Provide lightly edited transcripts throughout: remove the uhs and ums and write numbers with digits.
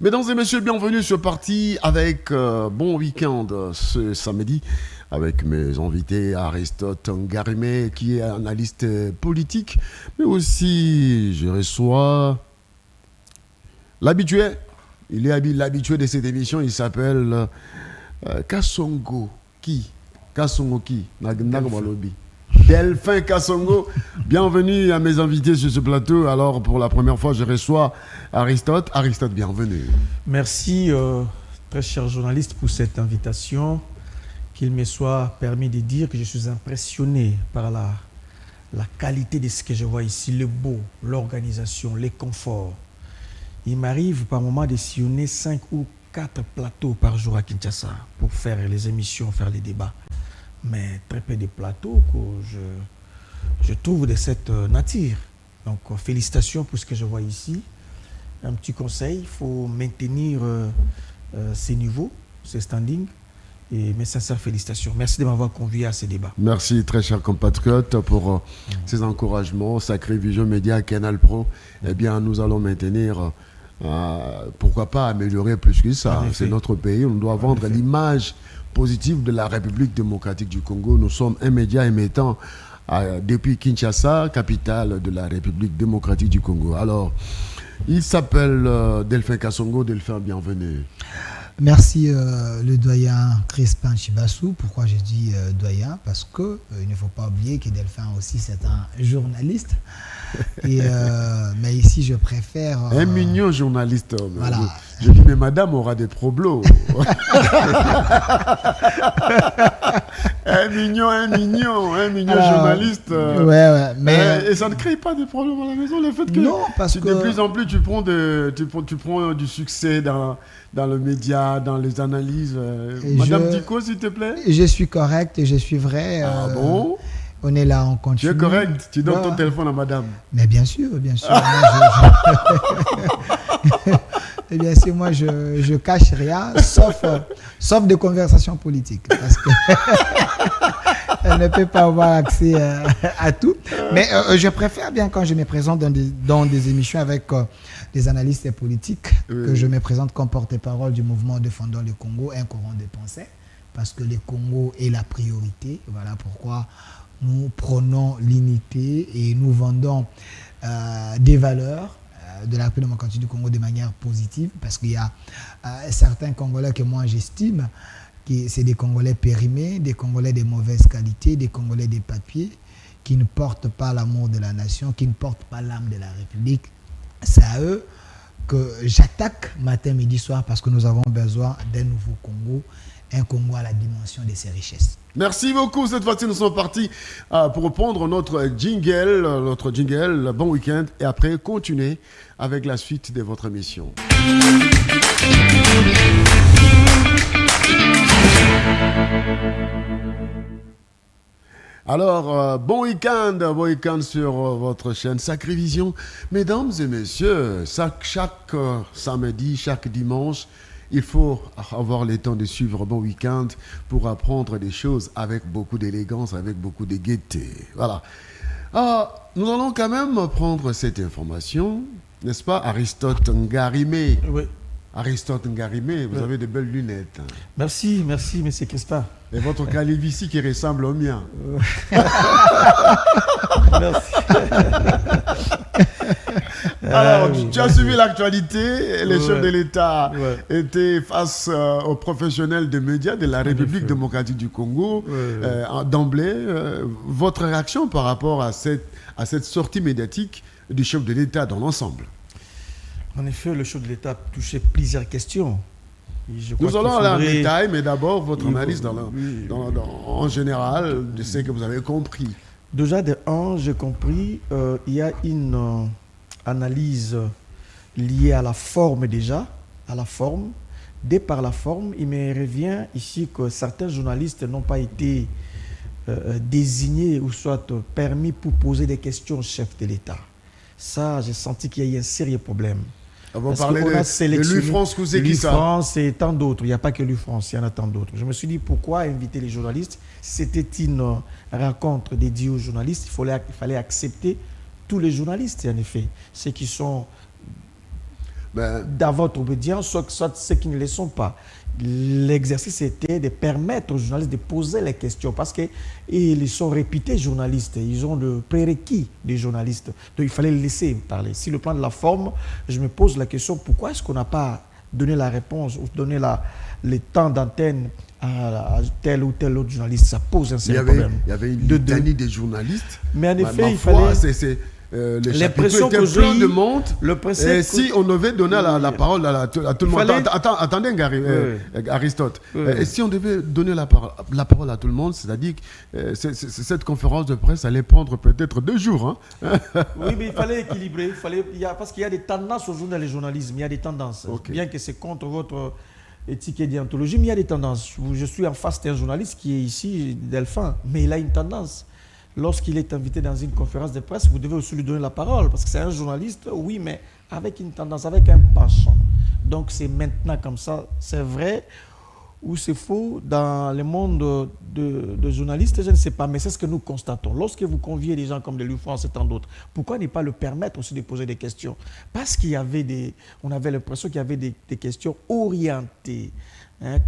Mesdames et messieurs, bienvenue sur Parti avec bon week-end ce samedi avec mes invités Aristote Ngarimé qui est analyste politique, mais aussi je reçois l'habitué. Il est l'habitué de cette émission, il s'appelle Kasongo qui Nagmalobi. Delphin Kasongo, bienvenue à mes invités sur ce plateau. Alors pour la première fois, je reçois Aristote. Aristote, bienvenue. Merci, très cher journaliste, pour cette invitation. Qu'il me soit permis de dire que je suis impressionné par la qualité de ce que je vois ici, le beau, l'organisation, les conforts. Il m'arrive par moment de sillonner 5 ou 4 plateaux par jour à Kinshasa pour faire les émissions, faire les débats. Mais très peu de plateaux que je trouve de cette nature. Donc félicitations pour ce que je vois ici. Un petit conseil, il faut maintenir ces niveaux, ces standings. Et mes sincères félicitations. Merci de m'avoir convié à ces débats. Merci très cher compatriote pour ces encouragements. Sacré Vision Média, Canal Pro. Eh bien, nous allons maintenir, pourquoi pas améliorer plus que ça. C'est notre pays, on doit vendre l'image positive de la République démocratique du Congo. Nous sommes un média émettant depuis Kinshasa, capitale de la République démocratique du Congo. Alors, il s'appelle Delphin Kasongo. Delphin, bienvenue. Merci le doyen Crispin Chibassou. Pourquoi je dis doyen? Parce que il ne faut pas oublier que Delphin aussi c'est un journaliste. Et, mais ici je préfère... un mignon journaliste. Voilà. Je dis mais madame aura des problèmes. un mignon journaliste. Ouais, mais... et ça ne crée pas de problèmes à la maison, le fait que... Non, parce que... De plus en plus, tu prends du succès dans le média, dans les analyses. Madame Diko, s'il te plaît. Je suis correct et je suis vrai. Ah bon? On est là, on continue. Tu es correct? Tu donnes ton téléphone à madame? Mais bien sûr, bien sûr. Et bien sûr, moi, je cache rien, sauf des conversations politiques. Parce que elle ne peut pas avoir accès à tout. Mais je préfère bien quand je me présente dans des émissions avec des analystes politiques, que je me présente comme porte-parole du mouvement défendant le Congo, un courant de pensée, parce que le Congo est la priorité. Voilà pourquoi nous prenons l'unité et nous vendons des valeurs de la République démocratique du Congo de manière positive, parce qu'il y a certains Congolais que moi j'estime que c'est des Congolais périmés, des Congolais de mauvaise qualité, des Congolais des papiers, qui ne portent pas l'amour de la nation, qui ne portent pas l'âme de la République. C'est à eux que j'attaque matin, midi, soir, parce que nous avons besoin d'un nouveau Congo, un Congo à la dimension de ses richesses. Merci beaucoup. Cette fois-ci, nous sommes partis pour reprendre notre jingle, bon week-end, et après continuer avec la suite de votre émission. Alors, bon week-end sur votre chaîne Sacré Vision. Mesdames et messieurs, chaque samedi, chaque dimanche, il faut avoir le temps de suivre Bon Week-end pour apprendre des choses avec beaucoup d'élégance, avec beaucoup de gaieté. Voilà. Nous allons quand même prendre cette information, n'est-ce pas, Aristote Ngarimé? Oui. Aristote Ngarimé, vous avez de belles lunettes. Merci, M. Crispin. Et votre calvitie qui ressemble au mien. Merci. Alors, tu as suivi l'actualité. Les chefs de l'État étaient face aux professionnels des médias de la République démocratique du Congo. D'emblée, votre réaction par rapport à cette sortie médiatique du chef de l'État dans l'ensemble? En effet, le chef de l'État a touché plusieurs questions. Nous allons aller en détail, mais d'abord votre analyse en général de ce que vous avez compris. Déjà, j'ai compris, il y a une analyse liée à la forme déjà, à la forme. Dès par la forme, il me revient ici que certains journalistes n'ont pas été désignés ou soit permis pour poser des questions au chef de l'État. Ça, j'ai senti qu'il y a eu un sérieux problème. Vous parlez de Louis France Couzé qui ça? Louis France et tant d'autres. Il n'y a pas que Louis France, il y en a tant d'autres. Je me suis dit pourquoi inviter les journalistes? C'était une rencontre dédiée aux journalistes. Il fallait accepter tous les journalistes, en effet. Ceux qui sont dans votre obédience, soit ceux qui ne le sont pas. L'exercice était de permettre aux journalistes de poser les questions parce qu'ils sont réputés journalistes, ils ont le prérequis des journalistes. Donc il fallait les laisser parler. Sur le plan de la forme, je me pose la question, pourquoi est-ce qu'on n'a pas donné la réponse ou donné le temps d'antenne à tel ou tel autre journaliste? Ça pose un sérieux problème. Il y avait une litanie des journalistes. Mais en effet, il fallait... L'impression que plein de monde. Et si on devait donner la parole à tout le monde. Attendez, Aristote. Et si on devait donner la parole à tout le monde, c'est-à-dire que cette conférence de presse allait prendre peut-être 2 jours. Hein? Oui, mais il fallait équilibrer. Parce qu'il y a des tendances aujourd'hui dans le journalisme. Il y a des tendances. Okay. Bien que c'est contre votre éthique et déontologie, mais il y a des tendances. Je suis en face d'un journaliste qui est ici, Delphin, mais il a une tendance. Lorsqu'il est invité dans une conférence de presse, vous devez aussi lui donner la parole, parce que c'est un journaliste, oui, mais avec une tendance, avec un penchant. Donc c'est maintenant comme ça, c'est vrai ou c'est faux dans le monde de journalistes, je ne sais pas, mais c'est ce que nous constatons. Lorsque vous conviez des gens comme de l'UFRANCE et tant d'autres, pourquoi ne pas le permettre aussi de poser des questions? Parce qu'il y avait on avait l'impression qu'il y avait des questions orientées,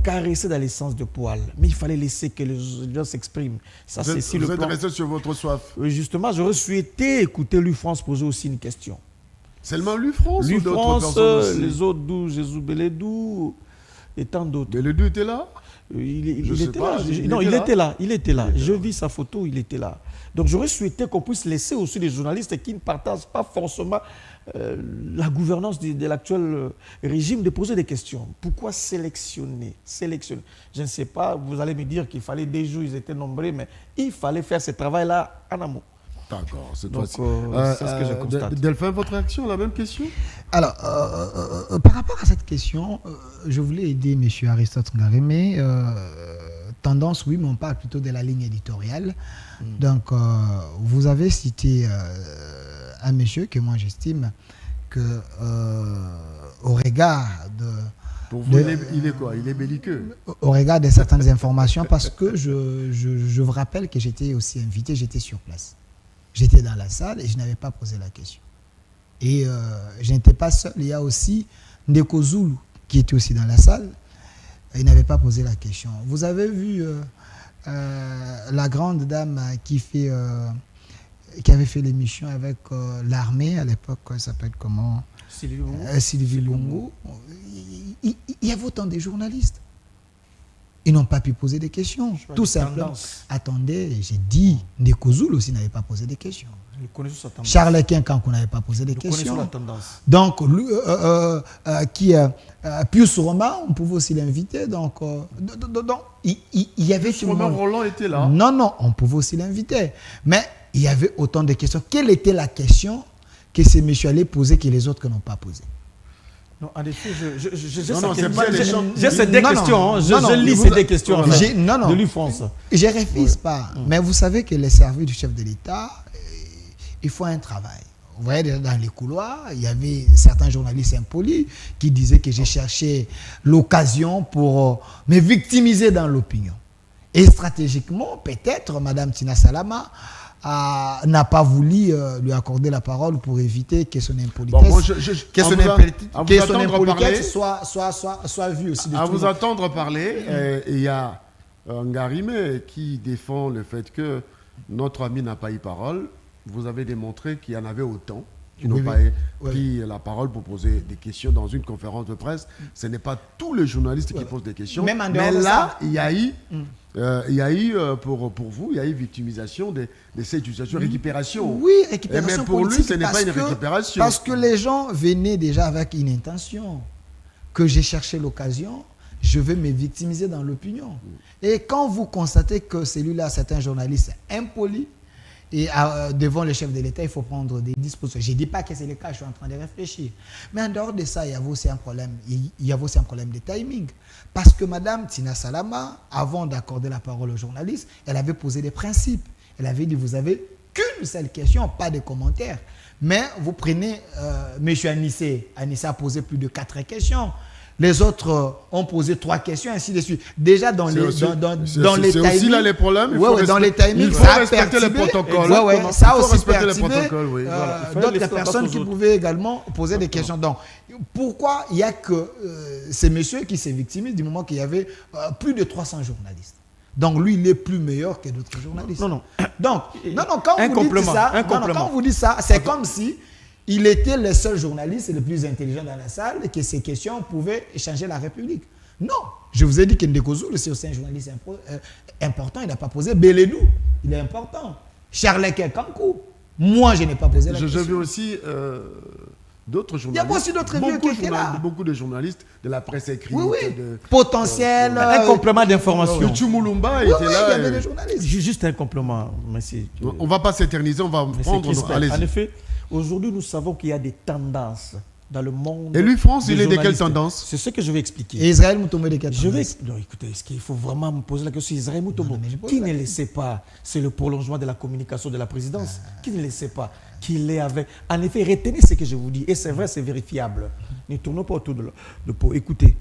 caressé dans les sens de poil. Mais il fallait laisser que les gens s'expriment. Vous êtes resté sur votre soif. Justement, j'aurais souhaité écouter l'UFRANCE poser aussi une question. Seulement l'UFRANCE ou d'autres personnes aussi? Les autres, Jésus Beledou et tant d'autres. Beledou était là? Il était là. Je vis sa photo, il était là. Donc j'aurais souhaité qu'on puisse laisser aussi les journalistes qui ne partagent pas forcément la gouvernance de l'actuel régime de poser des questions. Pourquoi sélectionner? Je ne sais pas, vous allez me dire qu'il fallait 2 jours, ils étaient nombreux, mais il fallait faire ce travail-là en amont. D'accord, c'est ce que je constate. Delphin, votre réaction, la même question? Alors, par rapport à cette question, je voulais aider M. Aristote Ngarémé. Tendance, oui, mais on parle plutôt de la ligne éditoriale. Donc, vous avez cité un monsieur que moi j'estime que, au regard de... Pour vous, il est quoi? Il est belliqueux? Au regard de certaines informations, parce que je vous rappelle que j'étais aussi invité, j'étais sur place. J'étais dans la salle et je n'avais pas posé la question. Et je n'étais pas seul. Il y a aussi Ndeko Zulu qui était aussi dans la salle. Il n'avait pas posé la question. Vous avez vu la grande dame qui avait fait l'émission avec l'armée à l'époque, elle s'appelle comment? Sylvie Lungu. Il y avait autant de journalistes. Ils n'ont pas pu poser des questions. Tout simplement. Attendez, j'ai dit, Ndeko Zulu aussi n'avait pas posé des questions. Charles Quincanco n'avait pas posé des questions. Donc, Pius Romain, on pouvait aussi l'inviter. Donc, il y avait... Pius Romain Roland était là. Non, on pouvait aussi l'inviter. Mais il y avait autant de questions. Quelle était la question que ces messieurs allaient poser que les autres n'ont pas posé? Non, en effet, j'ai ces 2 questions. Je lis ces 2 questions de l'UFRANCE. Je ne refuse pas. Mais vous savez que les services du chef de l'État, il faut un travail. Vous voyez, dans les couloirs, il y avait certains journalistes impolis qui disaient que j'ai cherché l'occasion pour me victimiser dans l'opinion. Et stratégiquement, peut-être, Mme Tina Salama n'a pas voulu lui accorder la parole pour éviter que son impolitesse, soit vue aussi de tout le monde. À vous entendre parler, il y a Ngarémé qui défend le fait que notre ami n'a pas eu parole. Vous avez démontré qu'il y en avait autant qui n'ont pas pris la parole pour poser des questions dans une conférence de presse. Ce n'est pas tous les journalistes qui posent des questions. Mais là, il y a eu, pour vous, il y a eu victimisation de cette situation, récupération. Oui, récupération. Mais pour lui, ce n'est pas une récupération. Parce que les gens venaient déjà avec une intention, que j'ai cherché l'occasion, je vais me victimiser dans l'opinion. Et quand vous constatez que celui-là, c'est un journaliste impoli, et devant le chef de l'État, il faut prendre des dispositions. Je ne dis pas que c'est le cas, je suis en train de réfléchir. Mais en dehors de ça, il y avait aussi un problème, de timing. Parce que Mme Tina Salama, avant d'accorder la parole aux journalistes, elle avait posé des principes. Elle avait dit, vous n'avez qu'une seule question, pas de commentaires. Mais vous prenez M. Anissé. Anissé a posé plus de 4 questions. Les autres ont posé 3 questions, ainsi de suite. Déjà, dans les timings... C'est aussi là les problèmes. Dans les timings, il faut respecter les protocoles. Ça a aussi respecter les perturbé protocoles, oui. d'autres personnes qui pouvaient également poser des questions. Donc, pourquoi il n'y a que ces messieurs qui s'est victimisé du moment qu'il y avait plus de 300 journalistes? Donc, lui, il est plus meilleur que d'autres journalistes. Donc, quand vous dites ça, c'est comme si il était le seul journaliste le plus intelligent dans la salle et que ces questions pouvaient changer la République. Non. Je vous ai dit que Ndekozo, c'est aussi un journaliste important. Il n'a pas posé. Beledou, il est important. Charles Kankou, moi, je n'ai pas posé la question. J'ai vu aussi d'autres journalistes. Il y a aussi d'autres vieux qui étaient là. Beaucoup de journalistes de la presse écrite. Potentiel. Un complément d'information. Chumulumba était là. Il y avait des journalistes. Juste un complément, monsieur. On ne va pas s'éterniser, on va prendre... En effet, aujourd'hui, nous savons qu'il y a des tendances dans le monde. Et lui, France, il est de quelle tendance? C'est ce que je vais expliquer. Et Israël Moutombo de quelle tendance? Non, écoutez, est-ce qu'il faut vraiment me poser la question? Israël Moutombo, qui ne le sait pas? C'est le prolongement de la communication de la présidence. Qui ne le sait pas? Qu'il est avec... En effet, retenez ce que je vous dis. Et c'est vrai, c'est vérifiable. Ne tournons pas autour de pot. Écoutez,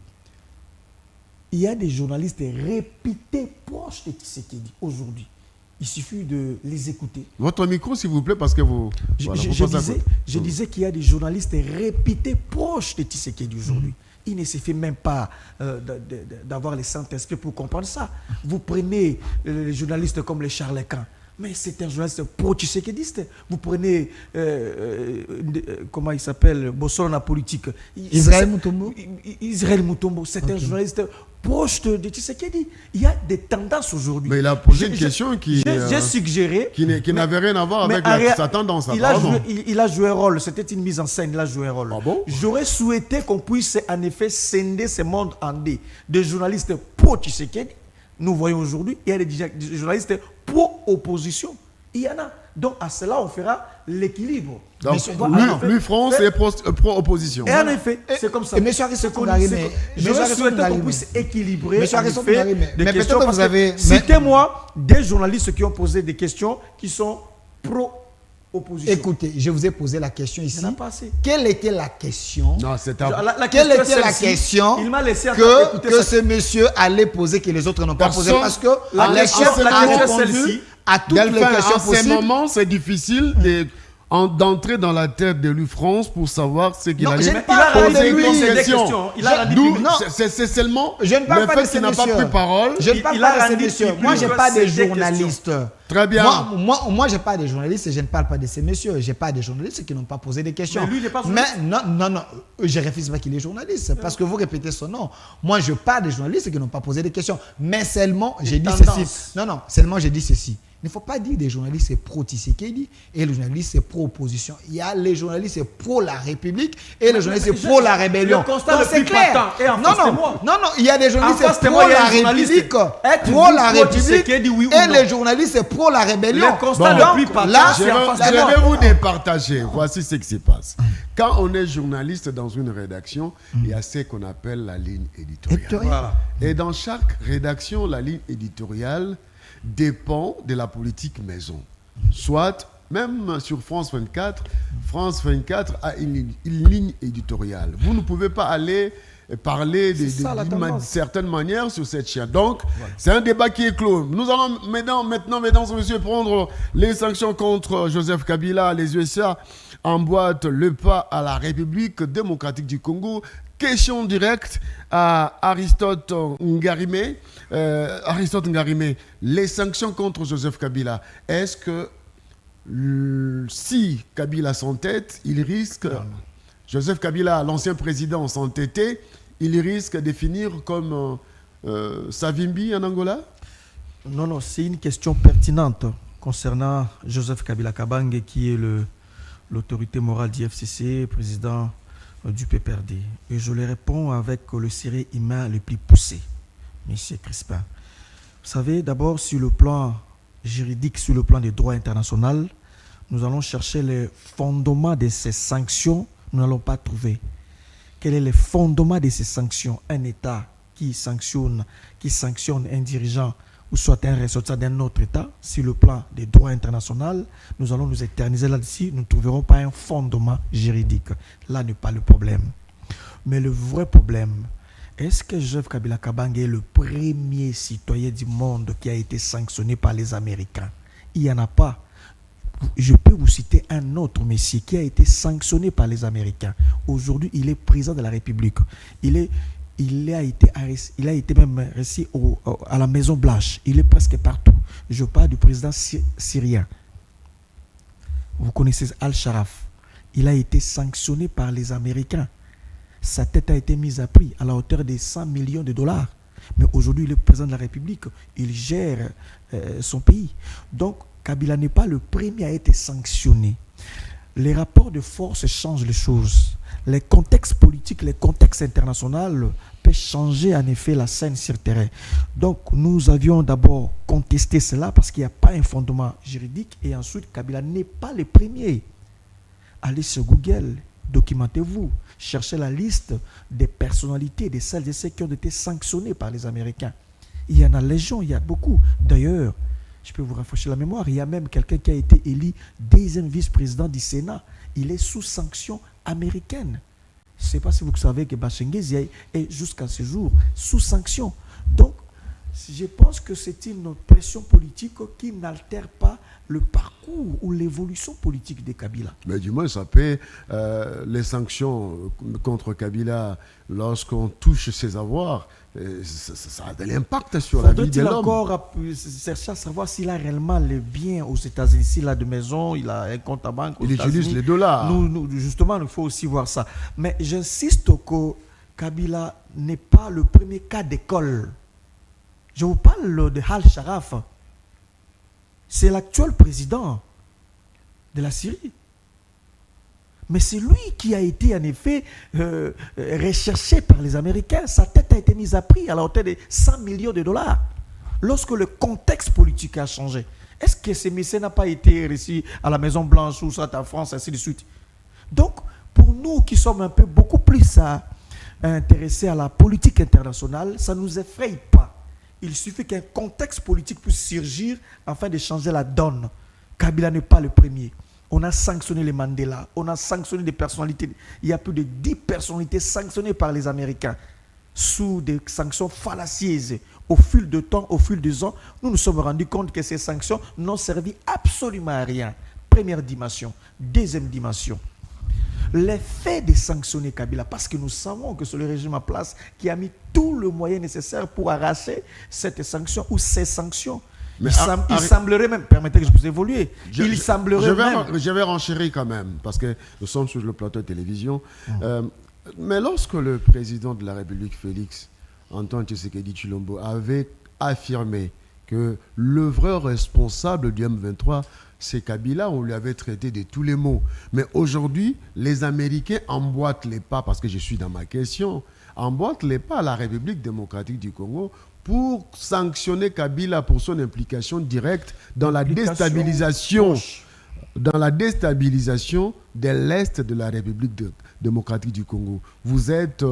il y a des journalistes réputés proches de Tshisekedi aujourd'hui. Il suffit de les écouter. Votre micro, s'il vous plaît, parce que vous... Je disais qu'il y a des journalistes réputés proches de Tshisekedi aujourd'hui. Il ne suffit même pas d'avoir les Saint-Esprit pour comprendre ça. Vous prenez les journalistes comme les charlatans, mais c'est un journaliste pro-tshisekidiste. Vous prenez, comment il s'appelle, Bossolo la politique. Israël Moutombo. Israël Moutombo, c'est un journaliste proche de Tshisekedi. Il y a des tendances aujourd'hui. Mais il a posé une question qui... J'ai suggéré... Qui n'avait rien à voir avec sa tendance. Il a joué un rôle. C'était une mise en scène. Il a joué un rôle. Ah bon? J'aurais souhaité qu'on puisse en effet scinder ce monde en deux. Des journalistes pro-Tshisekedi. Nous voyons aujourd'hui, il y a des journalistes pro-opposition. Il y en a. Donc, à cela, on fera l'équilibre. Donc, lui, France est pro-opposition. Et en effet, c'est comme ça. Et M. Arisson Kongarime, j'aurais souhaité qu'on puisse équilibrer des questions. Parce que citez-moi des journalistes qui ont posé des questions qui sont pro-opposition. Écoutez, je vous ai posé la question ici. Il n'y en a pas assez. Quelle était la question? Non, c'est Quelle était la question que ce monsieur allait poser que les autres n'ont pas posé? Parce que la question a répondu à toutes les questions possibles. En ce moment, c'est difficile d'entrer dans la tête de lui France pour savoir ce qu'il allait poser comme question. C'est seulement le fait qu'il n'a pas pris parole. Je ne parle pas de ces messieurs. Moi, je n'ai pas de journalistes. Très bien. Moi, je n'ai pas de journalistes et je ne parle pas de ces messieurs. Je n'ai pas de journalistes qui n'ont pas posé des questions. Mais lui, il n'est pas journaliste. Non. Je ne refuse pas qu'il est journaliste parce que vous répétez son nom. Moi, je parle des journalistes qui n'ont pas posé des questions. Mais seulement, j'ai dit ceci. Seulement, j'ai dit ceci. Il ne faut pas dire des journalistes pro-Tshisekedi et les journalistes pro-opposition. Il y a les journalistes pro la République et les journalistes pro la rébellion. Le constat le plus patent. Non, il y a des journalistes pro la République, pro la République et les journalistes pro la rébellion. Le constat le plus patent. Je vais vous départager. Voici ce qui se passe. Quand on est journaliste dans une rédaction, il y a ce qu'on appelle la ligne éditoriale. Voilà. Et dans chaque rédaction, la ligne éditoriale dépend de la politique maison. Soit, même sur France 24 a une ligne éditoriale. Vous ne pouvez pas aller parler d'une certaine manière sur cette chaîne. Donc, c'est un débat qui est clos. Nous allons maintenant, mesdames et messieurs, prendre les sanctions contre Joseph Kabila. Les USA emboîtent le pas à la République démocratique du Congo. Question directe à Aristote Ngarime. Aristote Ngarime, les sanctions contre Joseph Kabila, est-ce que si Kabila s'entête, il risque, Joseph Kabila, l'ancien président, s'entêter, il risque de finir comme Savimbi en Angola? Non, c'est une question pertinente concernant Joseph Kabila Kabange, qui est l'autorité morale du FCC, président du PPRD. Et je le réponds avec le sérieux humain le plus poussé, M. Crispin. Vous savez, d'abord, sur le plan juridique, sur le plan des droits internationaux, nous allons chercher les fondements de ces sanctions. Nous n'allons pas trouver. Quel est le fondement de ces sanctions? Un État qui sanctionne un dirigeant ou soit un ressortissant d'un autre État, sur le plan des droits internationaux, nous allons nous éterniser là-dessus, nous ne trouverons pas un fondement juridique. Là n'est pas le problème. Mais le vrai problème, Est-ce que Joseph Kabila Kabange est le premier citoyen du monde qui a été sanctionné par les Américains? Il n'y en a pas. Je peux vous citer un autre monsieur qui a été sanctionné par les Américains. Aujourd'hui, il est président de la République. Il a été même resté à la Maison Blanche. Il est presque partout. Je parle du président syrien. Vous connaissez Al-Sharaf. Il a été sanctionné par les Américains. Sa tête a été mise à prix à la hauteur de 100 millions de dollars. Mais aujourd'hui, il est président de la République. Il gère son pays. Donc, Kabila n'est pas le premier à être sanctionné. Les rapports de force changent les choses. Les contextes politiques, les contextes internationaux peuvent changer en effet la scène sur terrain. Donc nous avions d'abord contesté cela parce qu'il n'y a pas un fondement juridique et ensuite Kabila n'est pas le premier. Allez sur Google, documentez-vous, cherchez la liste des personnalités, de celles et ceux qui ont été sanctionnés par les Américains. Il y en a légion, il y a beaucoup. D'ailleurs, je peux vous rafraîchir la mémoire, il y a même quelqu'un qui a été élu deuxième vice-président du Sénat. Il est sous sanction américaine. Je ne sais pas si vous savez que Bashengezi est jusqu'à ce jour sous sanction. Donc, je pense que c'est une pression politique qui n'altère pas le parcours ou l'évolution politique de Kabila. Mais du moins, ça peut, les sanctions contre Kabila, lorsqu'on touche ses avoirs, ça a de l'impact sur la vie de l'homme. Encore chercher à savoir s'il a réellement le bien aux États-Unis, s'il a de maison, il a un compte à banque aux États-Unis. Il utilise les dollars. Justement, il faut aussi voir ça. Mais j'insiste que Kabila n'est pas le premier cas d'école. Je vous parle de Al-Sharaf. C'est l'actuel président de la Syrie. Mais c'est lui qui a été en effet recherché par les Américains. Sa tête a été mise à prix à la hauteur de 100 millions de dollars. Lorsque le contexte politique a changé, est-ce que ce monsieur n'a pas été reçu à la Maison Blanche ou soit en France, ainsi de suite? Donc, pour nous qui sommes un peu beaucoup plus intéressés à la politique internationale, ça ne nous effraie pas. Il suffit qu'un contexte politique puisse surgir afin de changer la donne. Kabila n'est pas le premier. On a sanctionné les Mandela, on a sanctionné des personnalités. Il y a plus de 10 personnalités sanctionnées par les Américains sous des sanctions fallacieuses. Au fil du temps, au fil des ans, nous nous sommes rendus compte que ces sanctions n'ont servi absolument à rien. Première dimension. Deuxième dimension. L'effet de sanctionner Kabila, parce que nous savons que c'est le régime en place qui a mis tout le moyen nécessaire pour arracher cette sanction ou ces sanctions. Mais il semblerait même, permettez que je puisse évoluer, je vais renchérir quand même, parce que nous sommes sur le plateau de télévision. Mais lorsque le président de la République, Félix Antoine Tshisekedi Tshilombo, avait affirmé que le vrai responsable du M23, c'est Kabila, on lui avait traité de tous les mots. Mais aujourd'hui, les Américains emboîtent les pas, parce que je suis dans ma question, emboîtent les pas à la République démocratique du Congo pour sanctionner Kabila pour son implication directe dans la déstabilisation de l'Est de la République démocratique du Congo. Vous êtes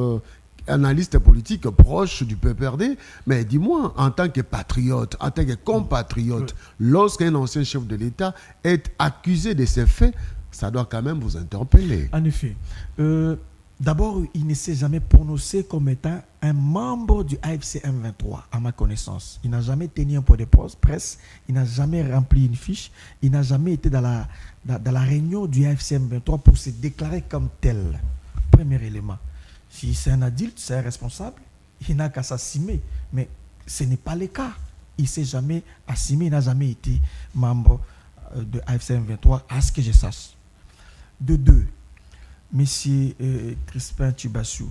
analyste politique proche du PPRD, mais dis-moi, en tant que patriote, en tant que compatriote, lorsqu'un ancien chef de l'État est accusé de ces faits, ça doit quand même vous interpeller. En effet. D'abord, il ne s'est jamais prononcé comme étant un membre du AFC M23, à ma connaissance. Il n'a jamais tenu un point de presse, il n'a jamais rempli une fiche, il n'a jamais été dans la réunion du AFC M23 pour se déclarer comme tel. Premier élément. Si c'est un adulte, c'est un responsable, il n'a qu'à s'assumer. Mais ce n'est pas le cas. Il ne s'est jamais assumé, il n'a jamais été membre de AFC M23, à ce que je sache. De deux, Monsieur Crispin Tchibassou,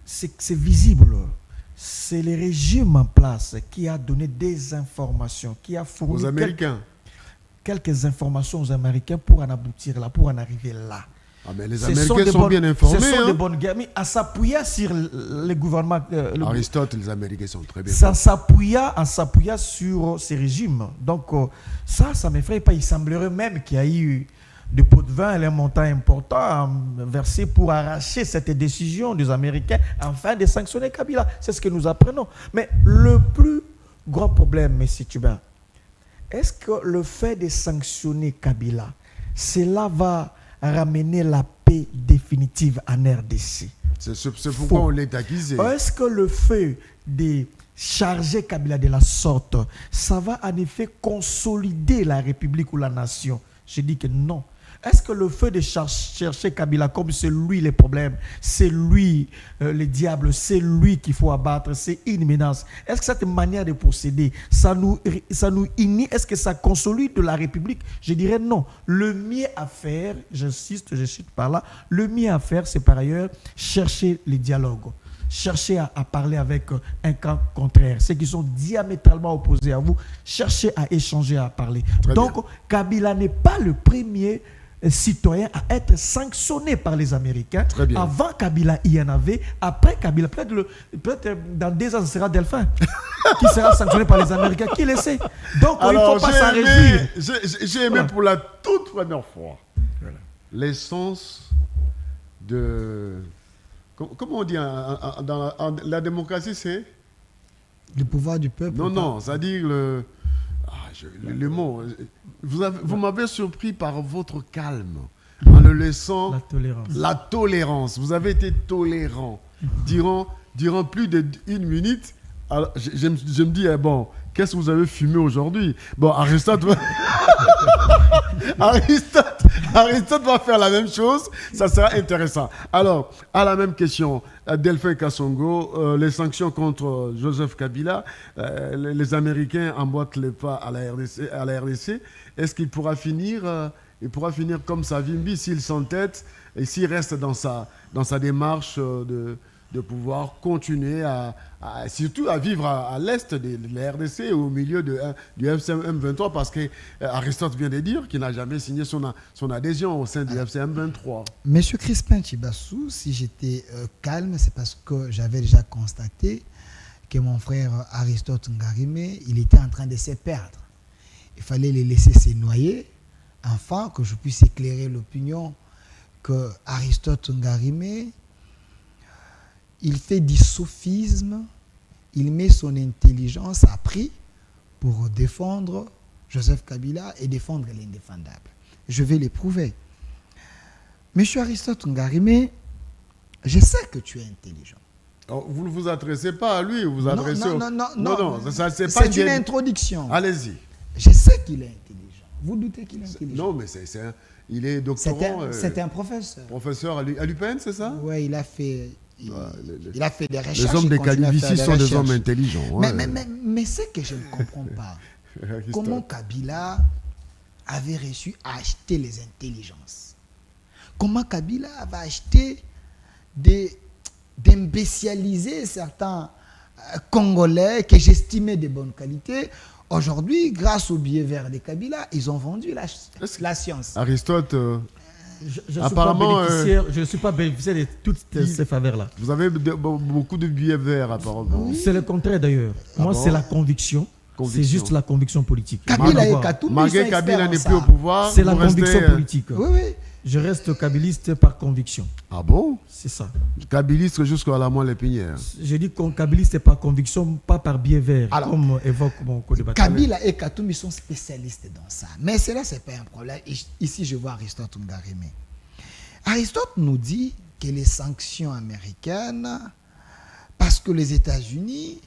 c'est visible. C'est le régime en place qui a donné des informations, qui a fourni aux Américains. Quelques informations aux Américains pour en aboutir là, pour en arriver là. Ah, mais les Américains sont bien informés. Ce sont des bonnes guerres, mais à s'appuyer sur le gouvernement. Aristote, les Américains sont très bien informés. En s'appuyant sur ces régimes. Donc, ça ne m'effraie pas. Il semblerait même qu'il y a eu des pots de vin et un montant important versé pour arracher cette décision des Américains afin de sanctionner Kabila. C'est ce que nous apprenons. Mais le plus grand problème, M. Tubin, est-ce que le fait de sanctionner Kabila, cela va ramener la paix définitive en RDC? C'est pourquoi on l'est accusé. Est-ce que le fait de charger Kabila de la sorte, ça va en effet consolider la République ou la nation? Je dis que non. Est-ce que le fait de chercher Kabila comme c'est lui le problème, c'est lui le diable, c'est lui qu'il faut abattre, c'est une menace? Est-ce que cette manière de procéder, ça nous unit? Est-ce que ça consolide la République? Je dirais non. Le mieux à faire, j'insiste, je cite par là, le mieux à faire, c'est par ailleurs chercher les dialogues. Cherchez à parler avec un camp contraire, ceux qui sont diamétralement opposés à vous. Cherchez à échanger, à parler. Donc, Kabila n'est pas le premier citoyen à être sanctionné par les Américains. Avant Kabila, il y en avait. Après Kabila, peut-être dans 2 ans, ce sera Delphin qui sera sanctionné par les Américains. Qui le sait? Donc, il ne faut pas s'en réjouir. J'ai aimé pour la toute première fois l'essence de... Comment on dit dans la démocratie, c'est le pouvoir du peuple. Non, c'est-à-dire le mot. Vous m'avez surpris par votre calme, en le laissant. La tolérance. Vous avez été tolérant. Durant plus d'1 minute, alors, je me dis, bon, qu'est-ce que vous avez fumé aujourd'hui? Bon, Aristote va faire la même chose, ça sera intéressant. Alors, à la même question, Delphin Kassongo, les sanctions contre Joseph Kabila, les Américains emboîtent les pas à la RDC. Est-ce qu'il pourra finir comme Savimbi s'il s'entête et s'il reste dans sa démarche de pouvoir continuer surtout à vivre à l'est de la RDC, au milieu du FCM 23, parce qu'Aristote vient de dire qu'il n'a jamais signé son adhésion au sein du FCM 23. Monsieur Crispin Chibassou, si j'étais calme, c'est parce que j'avais déjà constaté que mon frère Aristote Ngarimé, il était en train de se perdre. Il fallait les laisser se noyer, afin que je puisse éclairer l'opinion que Aristote Ngarimé, il fait du sophisme, il met son intelligence à prix pour défendre Joseph Kabila et défendre l'indéfendable. Je vais l'éprouver. Monsieur Aristote Ngarimé, je sais que tu es intelligent. Alors, vous ne vous adressez pas à lui, vous vous adressez Non, c'est une introduction. Allez-y. Je sais qu'il est intelligent. Vous doutez qu'il est intelligent? Non, mais il est doctorant. C'est un professeur. Professeur à l'UPN, c'est ça? Oui, il a fait des recherches. Les hommes des Calivici sont des hommes intelligents. Ouais. Mais ce que je ne comprends pas, comment Kabila avait réussi à acheter les intelligences? Comment Kabila avait acheté d'imbécialiser certains Congolais que j'estimais de bonne qualité? Aujourd'hui, grâce au billet vert de Kabila, ils ont vendu la science. Aristote... apparemment, je ne suis pas bénéficiaire de toutes ces faveurs-là. Vous avez beaucoup de billets verts, apparemment. C'est le contraire, d'ailleurs. Moi, c'est la conviction. C'est juste la conviction politique. Kabila et Katoum, malgré Kabila n'est plus au pouvoir, c'est la conviction politique. Oui. Je reste kabiliste par conviction. Ah bon? C'est ça. Kabiliste jusqu'à la moelle épinière. Je dis qu'on kabiliste par conviction, pas par biais vert, comme évoque mon co-débatteur. Kabila et Katoum, ils sont spécialistes dans ça. Mais cela, ce n'est pas un problème. Ici, je vois Aristote Ngarimé. Aristote nous dit que les sanctions américaines, parce que les États-Unis,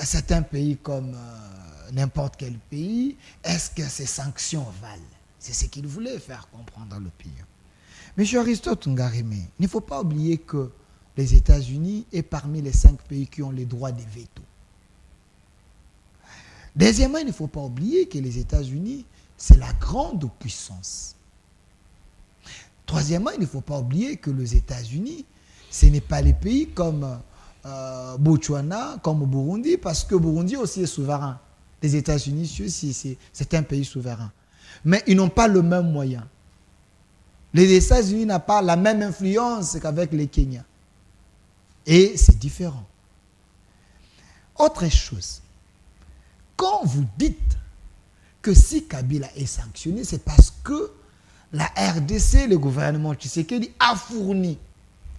c'est un pays comme n'importe quel pays, est-ce que ces sanctions valent? C'est ce qu'il voulait faire comprendre à l'opinion. Monsieur Aristote Ngarimé, il ne faut pas oublier que les États-Unis est parmi les 5 pays qui ont le droit de veto. Deuxièmement, il ne faut pas oublier que les États-Unis, c'est la grande puissance. Troisièmement, il ne faut pas oublier que les États-Unis, ce n'est pas les pays comme Botswana, comme Burundi, parce que Burundi aussi est souverain. Les États-Unis, c'est un pays souverain. Mais ils n'ont pas le même moyen. Les États-Unis n'ont pas la même influence qu'avec les Kenyans. Et c'est différent. Autre chose, quand vous dites que si Kabila est sanctionné, c'est parce que la RDC, le gouvernement Tshisekedi, a fourni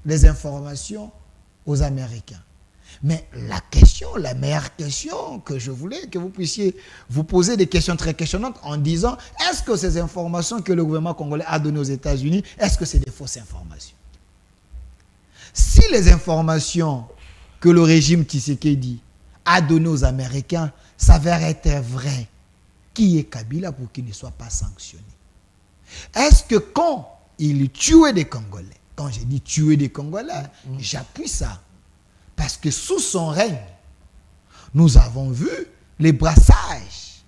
les informations aux Américains. Mais la meilleure question que je voulais que vous puissiez vous poser des questions très questionnantes en disant, est-ce que ces informations que le gouvernement congolais a données aux États-Unis, est-ce que c'est des fausses informations? Si les informations que le régime Tshisekedi a données aux Américains s'avèrent être vraies, qui est Kabila pour qu'il ne soit pas sanctionné? Est-ce que quand il tuait des Congolais, quand j'ai dit tuer des Congolais, j'appuie ça. Parce que sous son règne, nous avons vu les brassages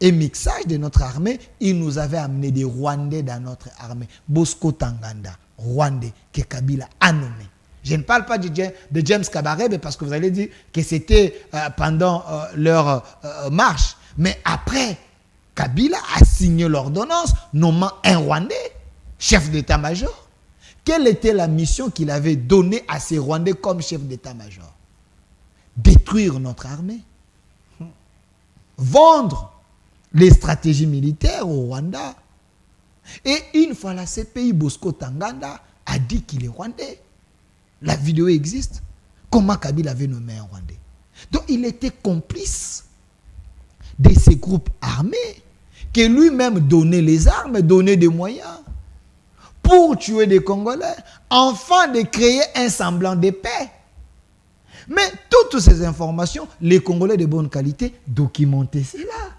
et mixages de notre armée. Il nous avait amené des Rwandais dans notre armée. Bosco Tanganda, Rwandais, que Kabila a nommé. Je ne parle pas de James Kabarebe parce que vous allez dire que c'était pendant leur marche. Mais après, Kabila a signé l'ordonnance nommant un Rwandais chef d'état-major. Quelle était la mission qu'il avait donnée à ces Rwandais comme chef d'état-major? Détruire notre armée. Vendre les stratégies militaires au Rwanda. Et une fois la CPI, Bosco Tanganda a dit qu'il est Rwandais. La vidéo existe. Comment Kabila avait nommé un Rwandais? Donc il était complice de ces groupes armés qui lui-même donnait les armes, donnait des moyens pour tuer des Congolais, afin de créer un semblant de paix. Mais toutes ces informations, les Congolais de bonne qualité documentaient cela.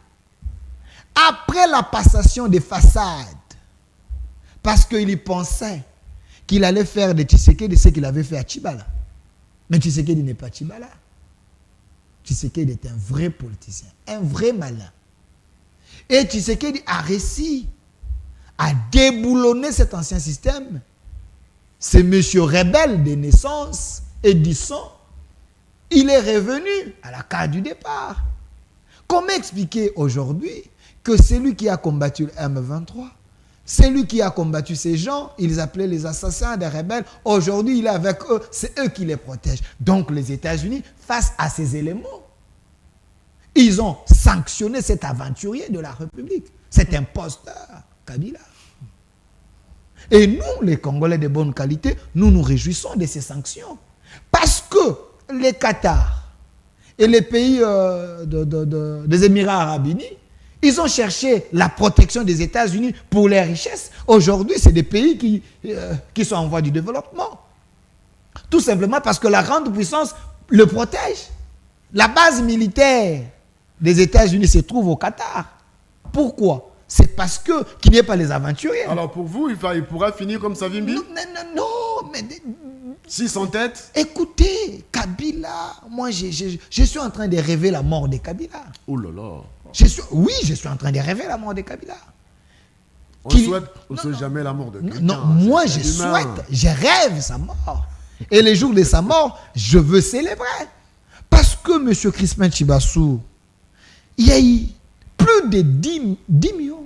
Après la passation des façades, parce qu'il pensait qu'il allait faire de Tshisekedi ce qu'il avait fait à Tchibala. Mais Tshisekedi n'est pas Tchibala. Tshisekedi est un vrai politicien, un vrai malin. Et Tshisekedi a réussi à déboulonner cet ancien système. C'est monsieur rebelle de naissance, Edison. Il est revenu à la case du départ. Comment expliquer aujourd'hui que celui qui a combattu le M23, celui qui a combattu ces gens, ils appelaient les assassins des rebelles, aujourd'hui il est avec eux, c'est eux qui les protègent. Donc les États-Unis, face à ces éléments, ils ont sanctionné cet aventurier de la République, cet imposteur, Kabila. Et nous, les Congolais de bonne qualité, nous nous réjouissons de ces sanctions. Parce que les Qatar et les pays des Émirats arabes unis, ils ont cherché la protection des États-Unis pour les richesses. Aujourd'hui, c'est des pays qui sont en voie du développement. Tout simplement parce que la grande puissance le protège. La base militaire des États-Unis se trouve au Qatar. Pourquoi? C'est parce qu'il n'y ait pas les aventuriers. Alors pour vous, il pourra finir comme Savimbi? Non, mais... Si sans tête? Écoutez, Kabila, moi je suis en train de rêver la mort de Kabila. Oh là là. Je suis en train de rêver la mort de Kabila. On ne souhaite jamais la mort de quelqu'un. Non, moi je souhaite, je rêve sa mort. Et les jours de sa mort, je veux célébrer. Parce que M. Crispin Chibassou, il y a eu plus de 10 millions,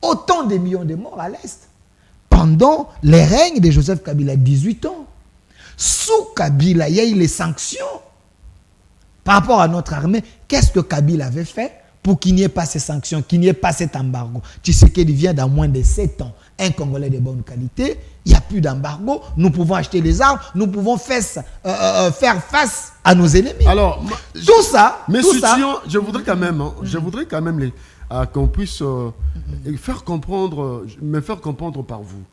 autant de millions de morts à l'Est. Pendant les règnes de Joseph Kabila, 18 ans. Sous Kabila, il y a eu les sanctions par rapport à notre armée. Qu'est-ce que Kabila avait fait pour qu'il n'y ait pas ces sanctions, qu'il n'y ait pas cet embargo? Tshisekedi vient dans moins de 7 ans. Un Congolais de bonne qualité, il n'y a plus d'embargo, nous pouvons acheter les armes, nous pouvons faire face à nos ennemis. Alors, tout ça, je voudrais quand même, qu'on puisse me faire comprendre par vous.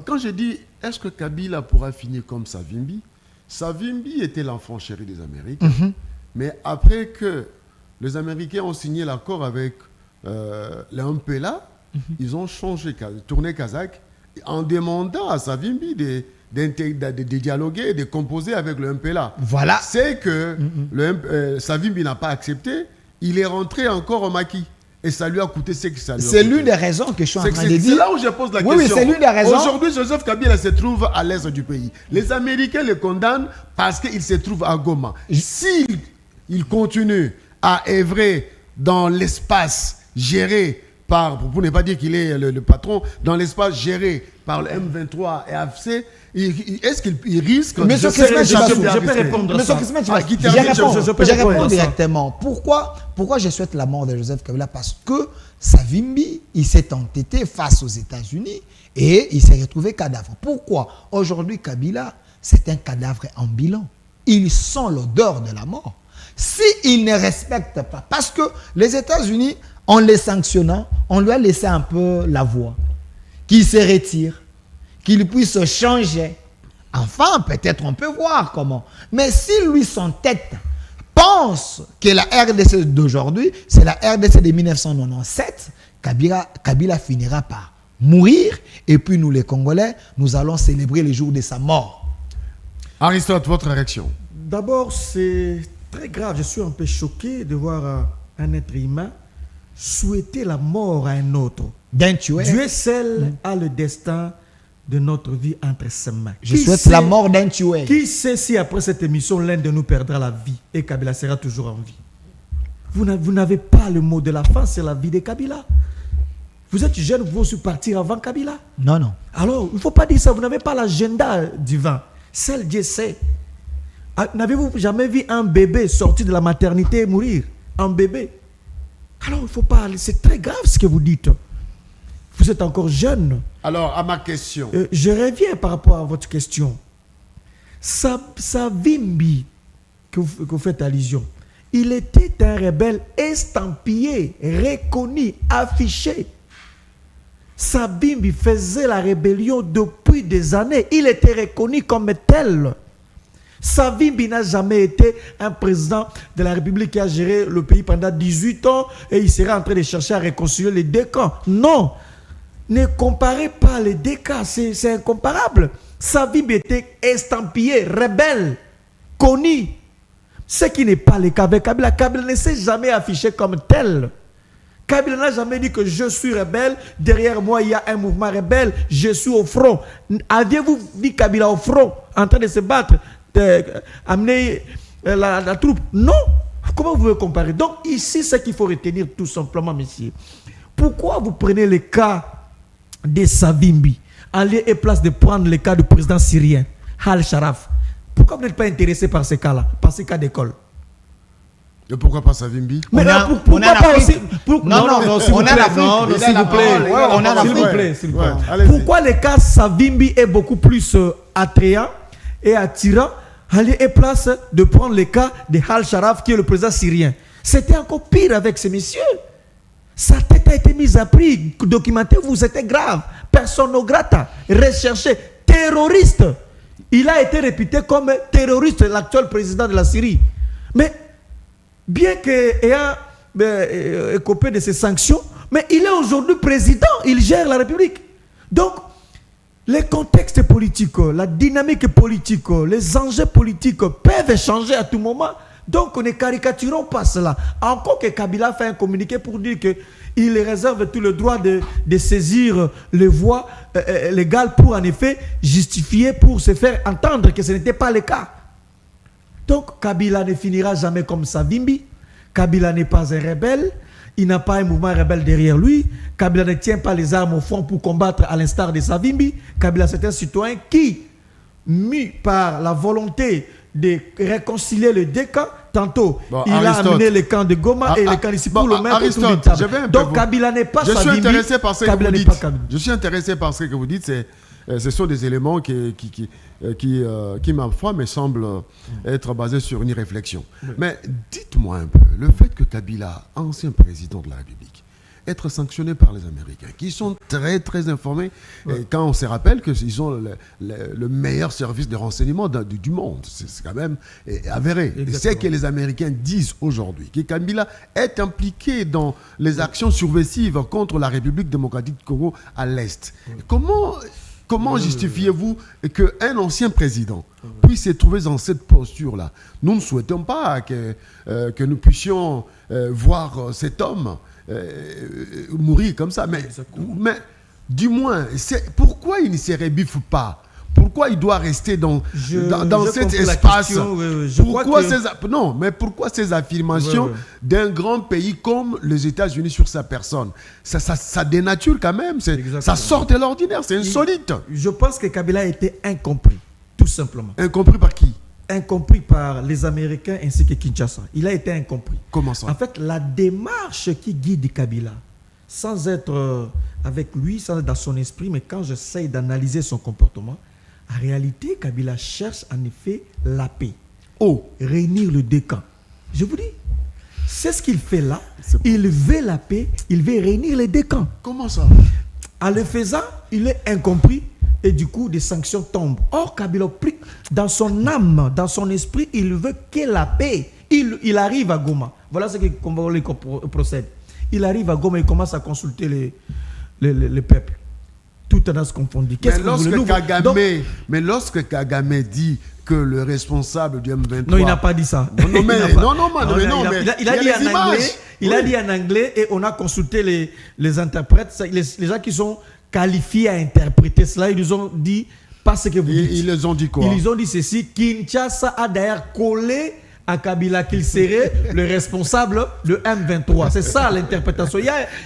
Quand je dis, est-ce que Kabila pourra finir comme Savimbi? Savimbi était l'enfant chéri des Américains. Mais après que les Américains ont signé l'accord avec les MPLA, ils ont tourné Kazakh en demandant à Savimbi de dialoguer et de composer avec le MPLA. Voilà. C'est que Savimbi n'a pas accepté, il est rentré encore au maquis. Et ça lui a coûté ce que ça lui a coûté. C'est l'une des raisons que je suis en train de dire. C'est là où je pose la question. Oui, c'est l'une des raisons. Aujourd'hui, Joseph Kabila se trouve à l'est du pays. Les Américains le condamnent parce qu'il se trouve à Goma. S'il continue à œuvrer dans l'espace géré pour ne pas dire qu'il est le patron, dans l'espace géré par le M23 et AFC, est-ce qu'il risque... Monsieur Crispin Chibassou, je peux répondre. Monsieur Crispin Chibassou, je réponds directement. Pourquoi je souhaite la mort de Joseph Kabila? Parce que Savimbi, il s'est entêté face aux États-Unis et il s'est retrouvé cadavre. Pourquoi? Aujourd'hui, Kabila, c'est un cadavre ambulant. Il sent l'odeur de la mort. S'il ne respecte pas, parce que les États-Unis, en les sanctionnant, on lui a laissé un peu la voie, qu'il se retire, qu'il puisse changer Enfin, peut-être on peut voir comment. Mais si lui, son tête, pense que la RDC d'aujourd'hui, c'est la RDC de 1997, Kabila finira par mourir. Et puis nous, les Congolais, nous allons célébrer le jour de sa mort. Aristote, votre réaction? D'abord, c'est très grave. Je suis un peu choqué de voir un être humain souhaiter la mort à un autre. D'un tueur. Dieu seul a le destin de notre vie entre ses mains. Je souhaite la mort d'un tueur. Qui sait si après cette émission, l'un de nous perdra la vie et Kabila sera toujours en vie? Vous n'avez pas le mot de la fin, c'est la vie de Kabila. Vous êtes jeune, vous aussi partir avant Kabila? Non, non. Alors, il ne faut pas dire ça, vous n'avez pas l'agenda divin. Seul Dieu sait. N'avez-vous jamais vu un bébé sortir de la maternité et mourir? Un bébé. Alors, il ne faut pas... C'est très grave ce que vous dites. Vous êtes encore jeune. Alors, à ma question. Je reviens par rapport à votre question. Savimbi, que vous faites allusion, il était un rebelle estampillé, reconnu, affiché. Savimbi faisait la rébellion depuis des années. Il était reconnu comme tel. Savimbi n'a jamais été un président de la République qui a géré le pays pendant 18 ans et il serait en train de chercher à réconcilier les deux camps. Non. Ne comparez pas les deux cas, c'est incomparable. Savimbi était estampillé, rebelle, connu. Ce qui n'est pas le cas avec Kabila. Kabila ne s'est jamais affiché comme tel. Kabila n'a jamais dit que je suis rebelle, derrière moi il y a un mouvement rebelle, je suis au front. Aviez-vous vu Kabila au front, en train de se battre, amener la troupe? Non. Comment vous pouvez comparer? Donc ici, ce qu'il faut retenir tout simplement, messieurs. Pourquoi vous prenez le cas de Savimbi, en lieu et place de prendre le cas du président syrien, Al-Sharaf? Pourquoi vous n'êtes pas intéressé par ces cas-là, par ces cas d'école? Et pourquoi pas Savimbi? Mais pourquoi pas aussi... Non, s'il vous plaît. Pourquoi le cas Savimbi est beaucoup plus attrayant et attirant, en lieu et place de prendre le cas de Al-Sharaf, qui est le président syrien? C'était encore pire avec ces messieurs. Sa tête a été mise à prix. Documentez-vous, c'était grave. Personne non grata, recherché, terroriste. Il a été réputé comme terroriste, l'actuel président de la Syrie. Mais, bien qu'ayant écopé de ces sanctions, mais il est aujourd'hui président, il gère la République. Donc, les contextes politiques, la dynamique politique, les enjeux politiques peuvent changer à tout moment. Donc, ne caricaturons pas cela. Encore que Kabila fait un communiqué pour dire qu'il réserve tout le droit de saisir les voies légales pour, en effet, justifier, pour se faire entendre que ce n'était pas le cas. Donc, Kabila ne finira jamais comme Savimbi. Kabila n'est pas un rebelle. Il n'a pas un mouvement rebelle derrière lui. Kabila ne tient pas les armes au front pour combattre à l'instar de Savimbi. Kabila, c'est un citoyen qui, mis par la volonté de réconcilier les deux camps, tantôt il Aristote, a amené le camp de Goma et le camp de pour le même Aristote, donc Kabila n'est pas Savimbi. Je suis intéressé par ce que Kabila vous dites. Je suis intéressé par ce que vous dites. Ce sont des éléments qui ma foi, me semblent être basés sur une réflexion. Oui. Mais dites-moi un peu, le fait que Kabila, ancien président de la République, être sanctionné par les Américains, qui sont très très informés, et quand on se rappelle qu'ils ont le meilleur service de renseignement du monde, c'est quand même avéré. C'est que les Américains disent aujourd'hui que Kabila est impliqué dans les actions subversives contre la République démocratique du Congo à l'Est. Comment justifiez-vous qu'un ancien président puisse se trouver dans cette posture-là? Nous ne souhaitons pas que nous puissions voir cet homme mourir comme ça. Mais du moins, pourquoi il ne se rebiffe pas? Pourquoi il doit rester dans cet espace? Pourquoi ces affirmations d'un grand pays comme les États-Unis sur sa personne? Ça dénature quand même. Ça sort de l'ordinaire. C'est insolite. Je pense que Kabila a été incompris, tout simplement. Incompris par qui? Incompris par les Américains ainsi que Kinshasa. Il a été incompris. Comment ça? En fait, la démarche qui guide Kabila, sans être avec lui, sans être dans son esprit, mais quand j'essaye d'analyser son comportement, en réalité, Kabila cherche en effet la paix. Réunir le deux camps. Je vous dis, c'est ce qu'il fait là. Il veut la paix, il veut réunir les deux camps. Comment ça? En le faisant, il est incompris et du coup, des sanctions tombent. Or, Kabila, dans son âme, dans son esprit, il veut que la paix. Il arrive à Goma. Voilà ce que Congolais procède. Il arrive à Goma, il commence à consulter les peuples. Tout tendance confondue. Mais lorsque Kagame dit que le responsable du M23... Non, il n'a pas dit ça. Il a dit en anglais et on a consulté les interprètes, les gens qui sont qualifiés à interpréter cela. Ils nous ont dit pas ce que vous dites. Ils les ont dit quoi? Ils ont dit ceci. Kinshasa a d'ailleurs collé à Kabila qu'il serait le responsable de M23. C'est ça l'interprétation. Il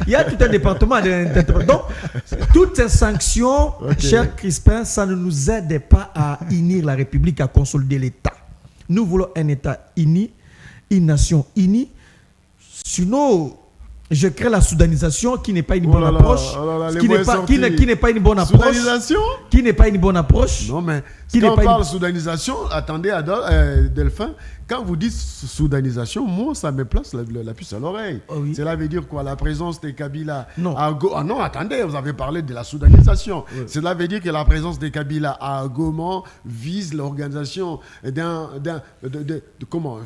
y a tout un département d'interprétation. Donc, toutes ces sanctions, cher Crispin, ça ne nous aide pas à unir la République, à consolider l'État. Nous voulons un État uni, une nation unie. Sinon, je crée la soudanisation qui n'est pas une bonne approche. Qui n'est pas une bonne approche. Soudanisation? Qui n'est pas une bonne approche. Non, mais quand on parle de soudanisation, attendez, Delphin, quand vous dites soudanisation, moi, ça me place la puce à l'oreille. Oh oui. Cela veut dire quoi? La présence des Kabila non. Non, attendez, vous avez parlé de la soudanisation. Oui. Cela veut dire que la présence des Kabila à Goma vise l'organisation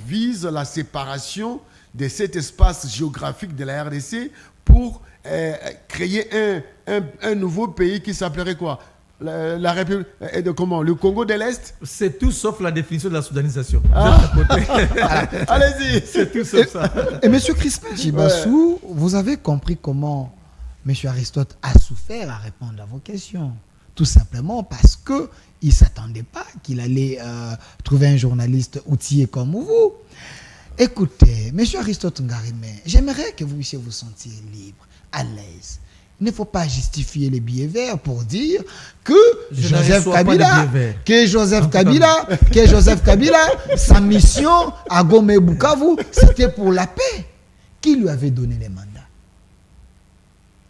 vise la séparation de cet espace géographique de la RDC pour créer un nouveau pays qui s'appellerait quoi? La République le Congo de l'Est? C'est tout sauf la définition de la soudanisation. Allez-y. C'est tout sauf ça. Et M. Crispin Chibassou, vous avez compris comment M. Aristote a souffert à répondre à vos questions. Tout simplement parce qu'il ne s'attendait pas qu'il allait trouver un journaliste outillé comme vous. Écoutez, M. Aristote Ngarimé, j'aimerais que vous puissiez vous sentir libre, à l'aise. Il ne faut pas justifier les billets verts pour dire que Joseph Kabila, sa mission à Goma et Bukavu, c'était pour la paix. Qui lui avait donné les mandats?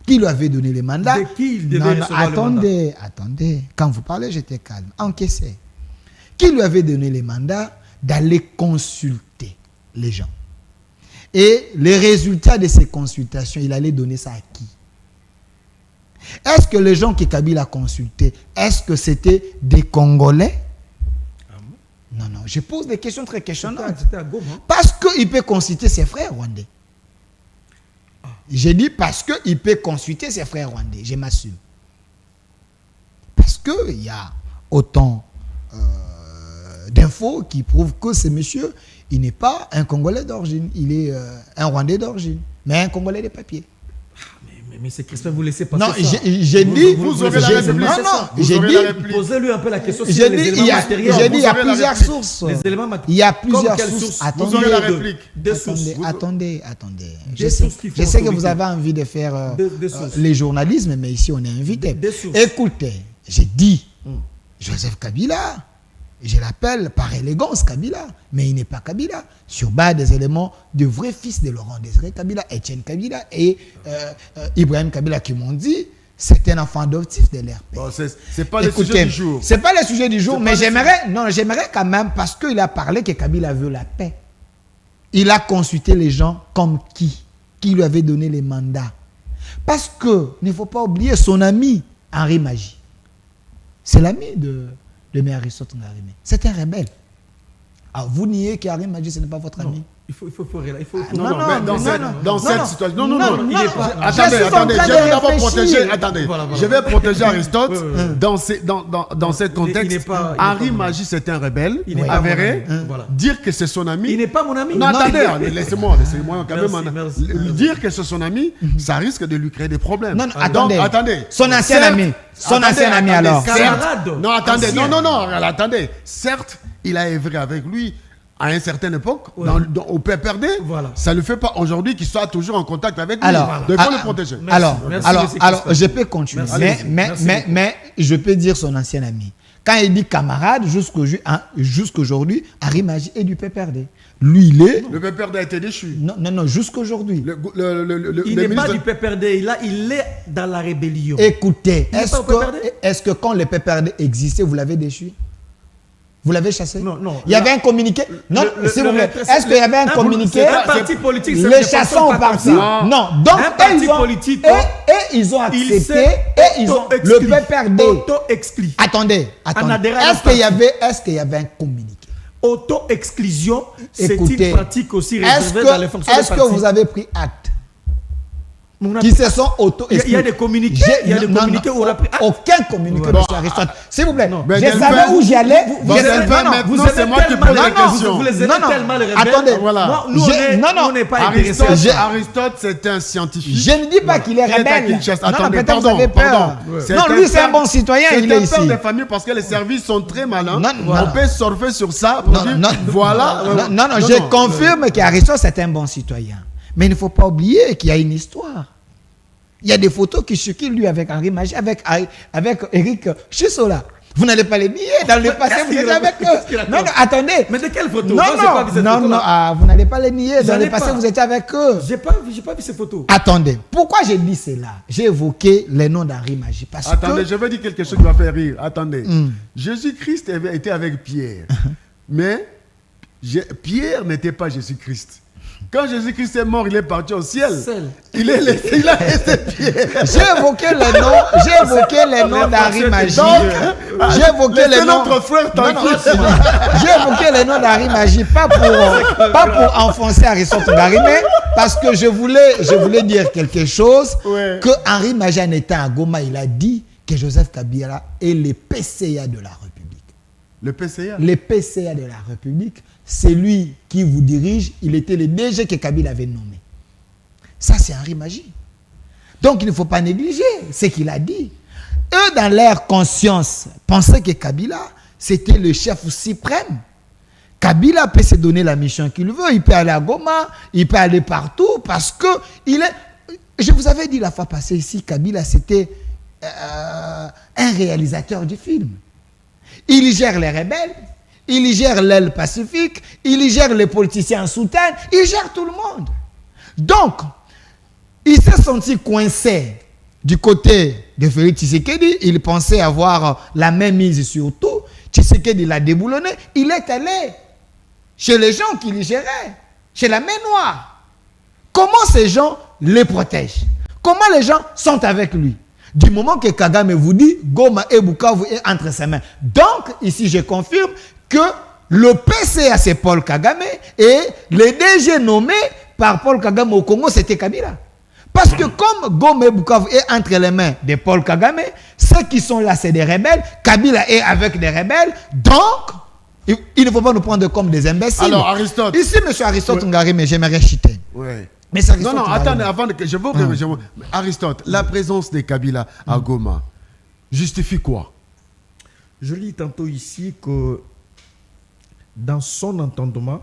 Qui lui avait donné les mandats? De qui il devait recevoir le mandat? Attendez. Quand vous parlez, j'étais calme. Encaissez. Qui lui avait donné les mandats d'aller consulter les gens? Et les résultats de ces consultations, il allait donner ça à qui? Est-ce que les gens que Kabila a consultés, est-ce que c'était des Congolais? Non, je pose des questions très questionnantes. C'était à Goma. Parce qu'il peut consulter ses frères rwandais. J'ai dit parce qu'il peut consulter ses frères rwandais. Je m'assume. Parce qu'il y a autant d'infos qui prouvent que ce monsieur, il n'est pas un Congolais d'origine. Il est un Rwandais d'origine. Mais un Congolais de papier. Mais c'est Crispin, vous laissez passer non, ça. J'ai dit... Vous aurez la réplique. J'ai dit... Posez-lui un peu la question sur J'ai les dit, éléments matériels. il y a plusieurs sources. Les éléments Il y a plusieurs sources. Vous aurez la réplique. Attendez. Je sais que vous avez envie de faire les journalismes, mais ici, on est invité. Écoutez, j'ai dit Joseph Kabila... Je l'appelle par élégance Kabila, mais il n'est pas Kabila. Sur base des éléments de vrais fils de Laurent Désiré Kabila, Etienne Kabila et Ibrahim Kabila qui m'ont dit, c'est un enfant adoptif de l'RP. Bon, c'est pas le sujet du jour. C'est pas le sujet du jour, mais j'aimerais quand même, parce qu'il a parlé que Kabila veut la paix. Il a consulté les gens comme qui lui avait donné les mandats. Parce que, il ne faut pas oublier son ami, Henri Magie. C'est l'ami de M. Aristote Ngarimé. C'est un rebelle. Alors, vous niez qu'Henri Magie, ce n'est pas votre ami? Il faut dans cette situation. Non. Attendez, je vais protéger Aristote dans ce contexte. Henri Magie, c'est un rebelle avéré. Dire que c'est son ami. Il n'est pas mon ami. Non, attendez, laissez-moi quand même. Dire que c'est son ami, ça risque de lui créer des problèmes. Non, attendez. Son ancien ami alors. Non, attendez. Certes, il a œuvré avec lui à une certaine époque, au PPRD, ça ne le fait pas aujourd'hui qu'il soit toujours en contact avec lui. Il faut le protéger. Alors, je peux continuer. Mais je peux dire son ancien ami. Quand il dit camarade, jusqu'aujourd'hui, Henri Magie est du PPRD. Lui, il est... Le PPRD a été déchu. Non, jusqu'aujourd'hui. Il n'est pas du PPRD, il est dans la rébellion. Écoutez, est-ce que quand le PPRD existait, vous l'avez déchu? Vous l'avez chassé? Non, non. Il y avait un communiqué. Non, s'il vous plaît. Est-ce qu'il y avait un communiqué? Un parti politique, les chassants ont parti. Non. Donc, un parti politique. Et ils ont accepté. Et ils ont. Le PPRD. Auto-exclu. Attendez. Est-ce qu'il y avait un communiqué? Auto-exclusion, c'est une pratique aussi réservée dans les fonctions Est-ce que vous avez pris acte? Qui se sont auto-exclus. Il y a des communiqués. Où on a pris acte. Aucun communiqué, monsieur Aristote. S'il vous plaît. Je savais où j'y allais. C'est moi qui pose la question. Vous les aimez tellement les rebelles. Attendez, voilà. Nous, on n'est pas intéressés. Aristote, c'est un scientifique. Je ne dis pas qu'il est rebelle. Attendez, peut-être vous avez peur. Non, lui, c'est un bon citoyen. Il est ici. C'est un père de famille parce que les services sont très malins. On peut surfer sur ça pour dire, voilà. Non, je confirme qu'Aristote, c'est un bon citoyen. Mais il ne faut pas oublier qu'il y a une histoire. Il y a des photos qui circulent, lui, avec Henri Magie, avec Eric Chissola. Vous n'allez pas les nier. Dans le passé, vous étiez avec eux. Non, attendez. Mais de quelles photos? Non, vous n'allez pas les nier. Dans le passé, vous étiez avec eux. J'ai pas vu ces photos. Attendez. Pourquoi j'ai dit cela? J'ai évoqué les noms d'Henri Magie. Attendez, je vais dire quelque chose qui va faire rire. Attendez. Jésus-Christ était avec Pierre. Mais Pierre n'était pas Jésus-Christ. Quand Jésus-Christ est mort, il est parti au ciel. Il a laissé Pierre. J'ai évoqué les noms d'Henri Magie. J'ai évoqué les noms. Notre frère J'ai évoqué les noms d'Henri Magie, pas pour enfoncer Aristote Ngari, mais parce que je voulais dire quelque chose. Que Henri Magie en étant à Goma, il a dit que Joseph Kabila est le PCA de la République. Le PCA? Le PCA de la République. C'est lui qui vous dirige. Il était le DG que Kabila avait nommé. Ça, c'est Henri Magie. Donc, il ne faut pas négliger ce qu'il a dit. Eux, dans leur conscience, pensaient que Kabila, c'était le chef suprême. Kabila peut se donner la mission qu'il veut. Il peut aller à Goma, il peut aller partout parce que il est... Je vous avais dit la fois passée ici, Kabila, c'était un réalisateur du film. Il gère les rebelles. Il gère l'aile pacifique, il gère les politiciens en soutane, il gère tout le monde. Donc, il s'est senti coincé du côté de Félix Tshisekedi. Il pensait avoir la même mise sur tout. Tshisekedi l'a déboulonné. Il est allé chez les gens qui le géraient, chez la main noire. Comment ces gens les protègent? Comment les gens sont avec lui? Du moment que Kagame vous dit, Goma et Bukavu est entre ses mains. Donc, ici, je confirme que le PCA, c'est Paul Kagame, et les DG nommés par Paul Kagame au Congo, c'était Kabila. Parce que comme Goma et Bukavu est entre les mains de Paul Kagame, ceux qui sont là, c'est des rebelles. Kabila est avec des rebelles. Donc, il ne faut pas nous prendre comme des imbéciles. Alors, Aristote. Ici, M. Aristote Ngari, mais j'aimerais chiter. Oui. Mais non, attendez, avant que je veux Aristote, la présence de Kabila à Goma justifie quoi? Je lis tantôt ici que dans son entendement,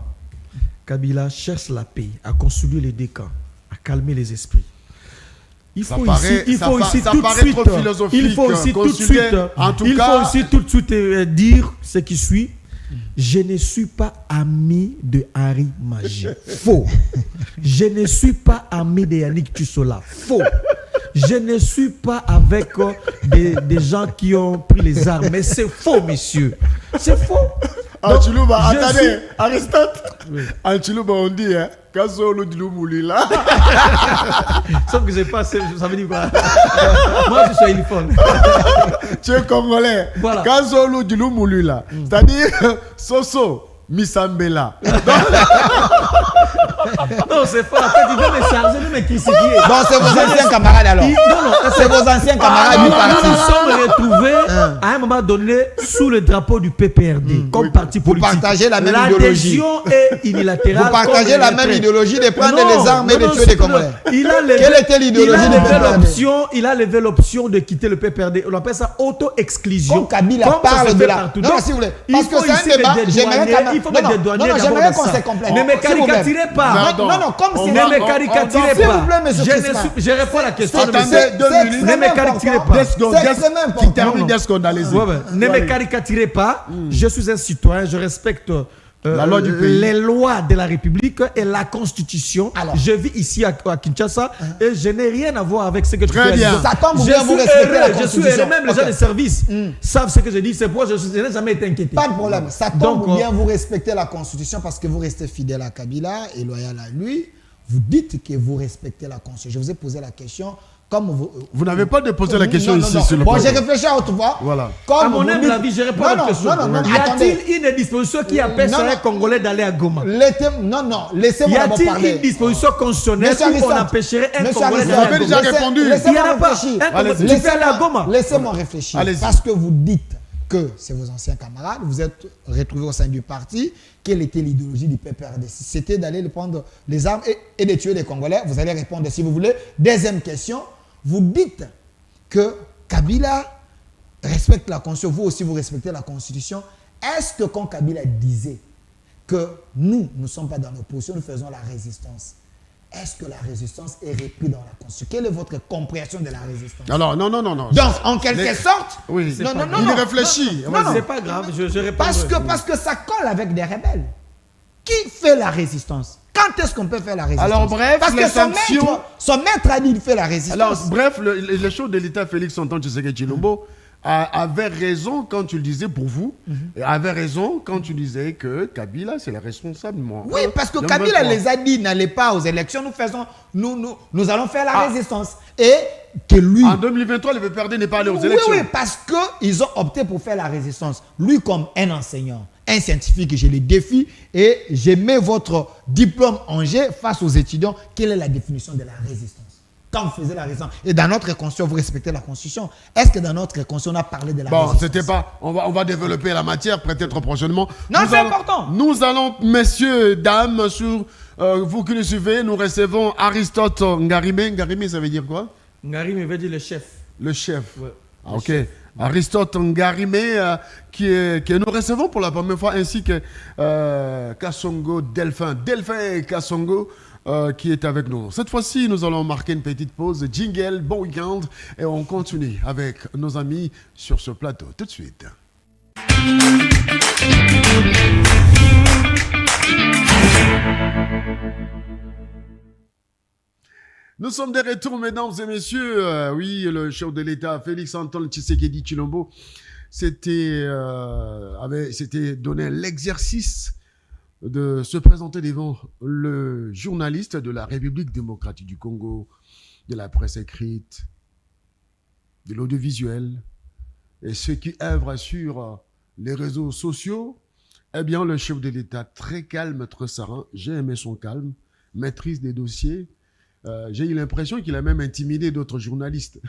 Kabila cherche la paix, à concilier les deux camps, à calmer les esprits. Il faut aussi tout de suite dire ce qui suit. Je ne suis pas ami de Henri Magie. Faux. Je ne suis pas ami de Yannick Chissola. Faux. Je ne suis pas avec des gens qui ont pris les armes. Mais c'est faux, messieurs. C'est faux. Anchilouba, attendez, Aristote. Oui. Anchilouba, on dit, hein, Kazolo Diloumoulila. Sauf que j'ai pas, ça veut dire quoi? Moi, je suis uniforme. Tu es congolais. Voilà. Kazolo Diloumoulila. C'est-à-dire, Soso. Misambela. Non, c'est pas. En fait, il veut me charger de me critiquer. Bon, c'est vos anciens camarades alors. Non, c'est vos anciens camarades du parti. Nous sommes retrouvés à un moment donné sous le drapeau du PPRD comme parti politique. Vous partagez la même idéologie. L'adhésion est unilatérale. Vous partagez la même idéologie de prendre les armes et de tuer des Congolais. Quelle était l'idéologie du PPRD? Il a levé l'option de quitter le PPRD. On appelle ça auto-exclusion. Comme Kabila parle de la... Non, s'il vous plaît. Parce que c'est un débat. J'aimerais j'aimerais qu'on se complète. Ne me caricaturez pas. Non, comme c'est... Ne me caricaturez pas. Je réponds à la question. Attendez 2 minutes. Ne me caricaturez pas. Qui termine des secondes, allez-y. Ne me caricaturez pas. Je suis un citoyen. Je respecte la loi du pays. Les lois de la République et la Constitution. Alors. Je vis ici à Kinshasa et je n'ai rien à voir avec ce que tu Très fais. bien. Ça tombe Je bien, vous suis respectez la heureux, je suis Constitution. heureux. Même les Ok. gens des services savent ce que je dis. C'est pourquoi je n'ai jamais été inquiété. Pas de problème. Ça tombe Donc, bien, vous respectez la Constitution parce que vous restez fidèle à Kabila et loyal à lui. Vous dites que vous respectez la Constitution. Je vous ai posé la question. Comme Vous n'avez pas de poser la question Non, ici non. sur le Bon, plateau. j'ai réfléchi à haute voix. Voilà. Comme À mon vous humble dites- avis, je réponds Non, à non, la question. non, non, non, Y attendez. a-t-il une disposition qui empêcherait non. un Congolais d'aller à Goma? Non, non, Y laissez-moi d'abord a-t-il parler. une disposition constitutionnelle Monsieur où on Aristote, empêcherait un Monsieur Congolais Aristote, d'aller à avez Goma? déjà répondu. Il n'y Laissez-moi en a pas. réfléchir. Un Congolais, tu peux aller à Goma. Laissez-moi réfléchir. Allez-y. Parce que vous dites que c'est vos anciens camarades, vous êtes retrouvés au sein du parti. Quelle était l'idéologie du PPRD? C'était d'aller prendre les armes et de tuer les Congolais. Vous allez répondre si vous voulez. Deuxième question, vous dites que Kabila respecte la Constitution, vous aussi vous respectez la Constitution. Est-ce que quand Kabila disait que nous ne sommes pas dans l'opposition, nous faisons la résistance, est-ce que la résistance est reprise dans la Constitution? Quelle est votre compréhension de la résistance? Alors, non. Donc, en quelque sorte, Oui. non, non, non, Il non. réfléchit. Non, non. C'est pas grave, je réponds. Parce que ça colle avec des rebelles. Qui fait la résistance? Quand est-ce qu'on peut faire la résistance? Alors, bref, parce les que sanctions- son maître a dit qu'il fait la résistance. Alors, bref, le chef de l'État, Félix Antoine Tshisekedi Tshilombo, avait raison quand tu le disais pour vous, et avait raison quand tu disais que Kabila, c'est le responsable. Moi. Oui, parce que Je me Kabila crois. les a dit, n'allez pas aux élections, nous allons faire la Ah. résistance. Et que lui... En 2023, le PPRD n'est pas allé aux Oui, élections. oui, parce qu'ils ont opté pour faire la résistance. Lui, comme un enseignant, un scientifique, je le défie et je mets votre diplôme en jet face aux étudiants. Quelle est la définition de la résistance? Quand vous faisiez la résistance, et dans notre Constitution, vous respectez la Constitution. Est-ce que dans notre Constitution, on a parlé de la Bon, résistance? c'était pas. On va développer la matière peut-être prochainement. Non, Nous c'est allons- important. Nous allons, messieurs, dames, sur vous qui nous suivez, nous recevons Aristote Ngarimé. Ngarimé, ça veut dire quoi? Ngari me veut dire le chef. Le chef. Ouais. Ah, ok. Aristote Ngarimé, que nous recevons pour la première fois, ainsi que Kassongo Delphin. Delphin et Kassongo qui est avec nous. Cette fois-ci, nous allons marquer une petite pause. Jingle, bon week-end. Et on continue avec nos amis sur ce plateau. Tout de suite. Nous sommes de retour, mesdames et messieurs. Oui, le chef de l'État, Félix Antoine Tshisekedi Tshilombo, s'était donné l'exercice de se présenter devant le journaliste de la République démocratique du Congo, de la presse écrite, de l'audiovisuel, et ceux qui œuvrent sur les réseaux sociaux. Eh bien, le chef de l'État, très calme, très serein, j'ai aimé son calme, maîtrise des dossiers. J'ai eu l'impression qu'il a même intimidé d'autres journalistes.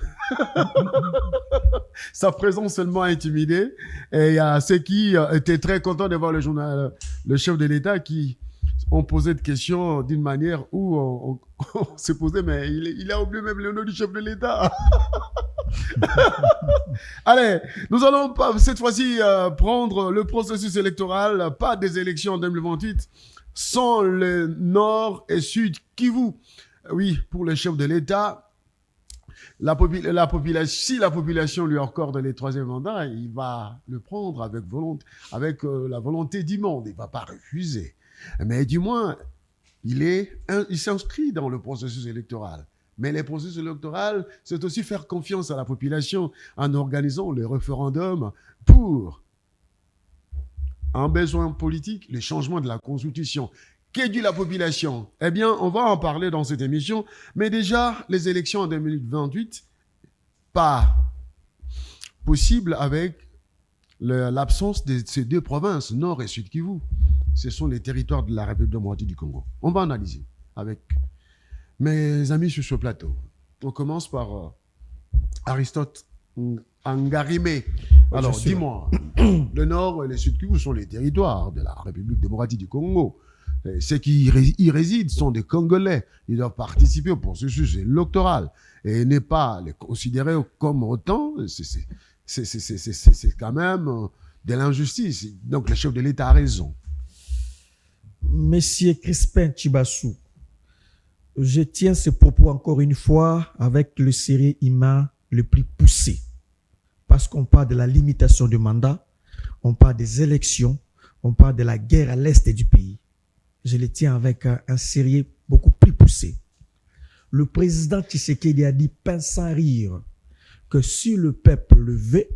Sa présence seulement a intimidé. Et il y a ceux qui étaient très contents de voir le chef de l'État qui ont posé des questions d'une manière où on s'est posé, mais il a oublié même le nom du chef de l'État. Allez, nous allons cette fois-ci prendre le processus électoral, pas des élections en 2028, sans le Nord et Sud Kivu. Oui, pour le chef de l'État, si la population lui accorde les troisième mandats, il va le prendre avec la volonté du monde. Il ne va pas refuser. Mais du moins, il s'inscrit dans le processus électoral. Mais le processus électoral, c'est aussi faire confiance à la population en organisant le référendum pour un besoin politique, le changement de la Constitution. Que dit la population? Eh bien, on va en parler dans cette émission. Mais déjà, les élections en 2028, pas possible avec l'absence de ces deux provinces, Nord et Sud Kivu. Ce sont les territoires de la République démocratique du Congo. On va analyser avec mes amis sur ce plateau. On commence par Aristote Ngarimé. Alors, dis-moi, le Nord et le Sud Kivu sont les territoires de la République démocratique du Congo. Ceux qui y résident sont des Congolais. Ils doivent participer au processus électoral. Et ne pas les considérer comme autant, c'est quand même de l'injustice. Donc le chef de l'État a raison. Monsieur Crispin Chibassou, je tiens ce propos encore une fois avec le sérieux humain le plus poussé. Parce qu'on parle de la limitation du mandat, on parle des élections, On parle de la guerre à l'est du pays. Je le tiens avec un sérieux beaucoup plus poussé. Le président Tshisekedi a dit, pince sans rire, que si le peuple le veut,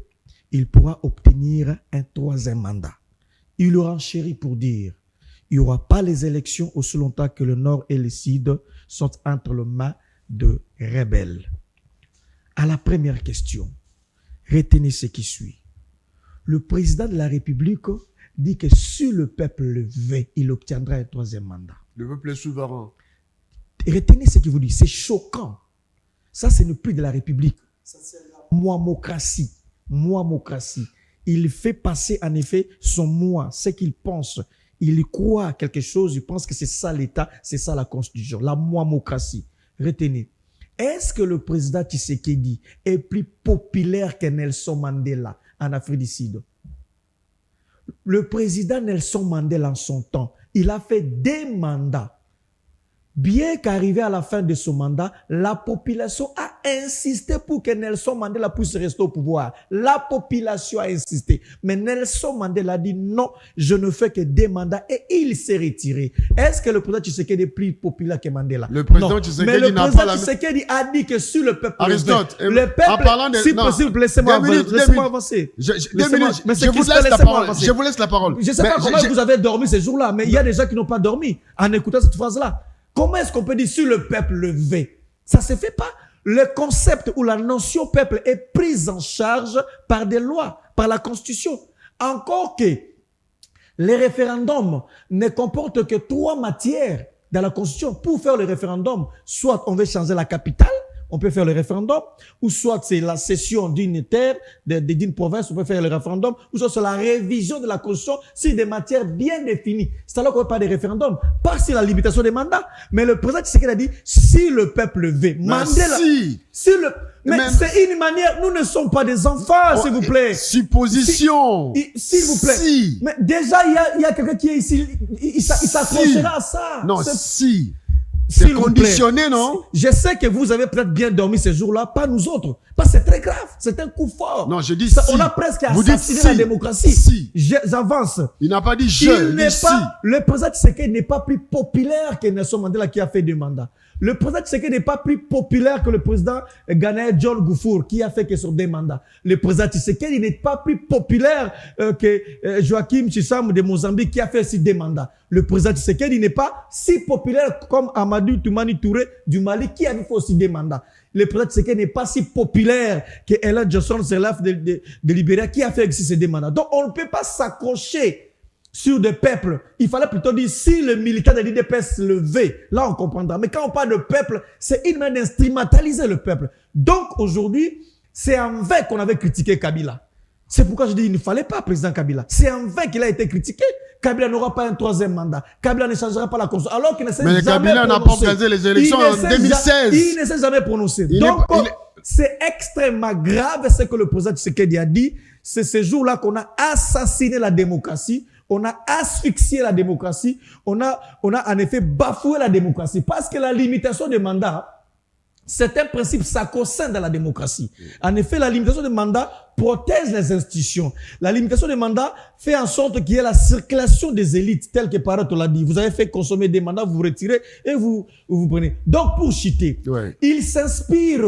il pourra obtenir un 3e mandat. Il renchérit pour dire, il n'y aura pas les élections aussi longtemps que le Nord et le Sud sont entre les mains de rebelles. À la première question, retenez ce qui suit. Le président de la République dit que si le peuple le veut, il obtiendra un 3e mandat. Le peuple est souverain. Retenez ce qu'il vous dit, c'est choquant. Ça, ce n'est plus de la République. Ça, c'est la moimocratie. Moimocratie. Il fait passer en effet son moi, ce qu'il pense. Il croit à quelque chose, il pense que c'est ça l'État, c'est ça la Constitution, la moimocratie. Retenez. Est-ce que le président Tshisekedi est plus populaire que Nelson Mandela en Afrique du Sud? Le président Nelson Mandela en son temps, il a fait des mandats. Bien qu'arrivé à la fin de son mandat, la population a insisté pour que Nelson Mandela puisse rester au pouvoir. La population a insisté. Mais Nelson Mandela a dit non, je ne fais que des mandats et il s'est retiré. Est-ce que le président Tshisekedi est plus populaire que Mandela? Le président Tshisekedi mais le n'a président pas la... Tshisekedi a dit que si le peuple... Aristote, le peuple... en parlant de... Si possible, laissez-moi avancer. Je vous laisse la parole. Je ne sais pas comment vous avez dormi ces jours-là, mais il y a des gens qui n'ont pas dormi en écoutant cette phrase-là. Comment est-ce qu'on peut dire si le peuple le veut? Ça ne se fait pas. Le concept ou la notion peuple est prise en charge par des lois, par la Constitution. Encore que les référendums ne comportent que 3 matières dans la Constitution. Pour faire le référendum, soit on veut changer la capitale, on peut faire le référendum, ou soit c'est la cession d'une terre, d'une province, on peut faire le référendum, ou soit c'est la révision de la Constitution sur des matières bien définies. C'est alors qu'on ne parle pas de référendum, pas sur la limitation des mandats. Mais le président Tshisekedi a dit, si le peuple le veut, Mandela, mais c'est une manière, nous ne sommes pas des enfants, s'il vous plaît. Supposition. S'il vous plaît. Si. Mais déjà, il y a quelqu'un qui est ici, il s'accrochera à ça. Non, si. C'est conditionné, non? Je sais que vous avez peut-être bien dormi ces jours-là, pas nous autres. Parce que c'est très grave, c'est un coup fort. Non, je dis ça, si. On a presque assassiné la démocratie. Si. J'avance. Il n'a pas dit le président Tshisekedi n'est pas plus populaire que Nelson Mandela qui a fait 2 mandats. Le président Tshisekedi n'est pas plus populaire que le président ghanéen John Goufour qui a fait que sur 2 mandats. Le président Tshisekedi n'est pas plus populaire que Joachim Chissam de Mozambique qui a fait aussi 2 mandats. Le président Tshisekedi n'est pas si populaire comme Amadou Toumani Touré du Mali qui a fait aussi 2 mandats. Le président Tshisekedi n'est pas si populaire que Ellen Johnson Sirleaf de Libéria qui a fait aussi ces 2 mandats. Donc on ne peut pas s'accrocher sur des peuples. Il fallait plutôt dire si le militaire de l'IDPS le veut, là on comprendra. Mais quand on parle de peuple, c'est une manière d'instrumentaliser le peuple. Donc aujourd'hui, c'est en vain qu'on avait critiqué Kabila. C'est pourquoi je dis qu'il ne fallait pas président Kabila. C'est en vain qu'il a été critiqué. Kabila n'aura pas un 3e mandat. Kabila ne changera pas la Constitution. Alors qu'il ne s'est jamais prononcé. Mais Kabila n'a pas organisé les élections en 2016. Il ne s'est jamais prononcé. Donc, c'est extrêmement grave ce que le président Tshisekedi a dit. C'est ce jour-là qu'on a assassiné la démocratie. On a asphyxié la démocratie. On a en effet bafoué la démocratie. Parce que la limitation des mandats, c'est un principe sacro-saint dans la démocratie. En effet, la limitation des mandats protège les institutions. La limitation des mandats fait en sorte qu'il y ait la circulation des élites, telle que Pareto l'a dit. Vous avez fait consommer des mandats, vous vous retirez et vous prenez. Donc, pour citer, il s'inspire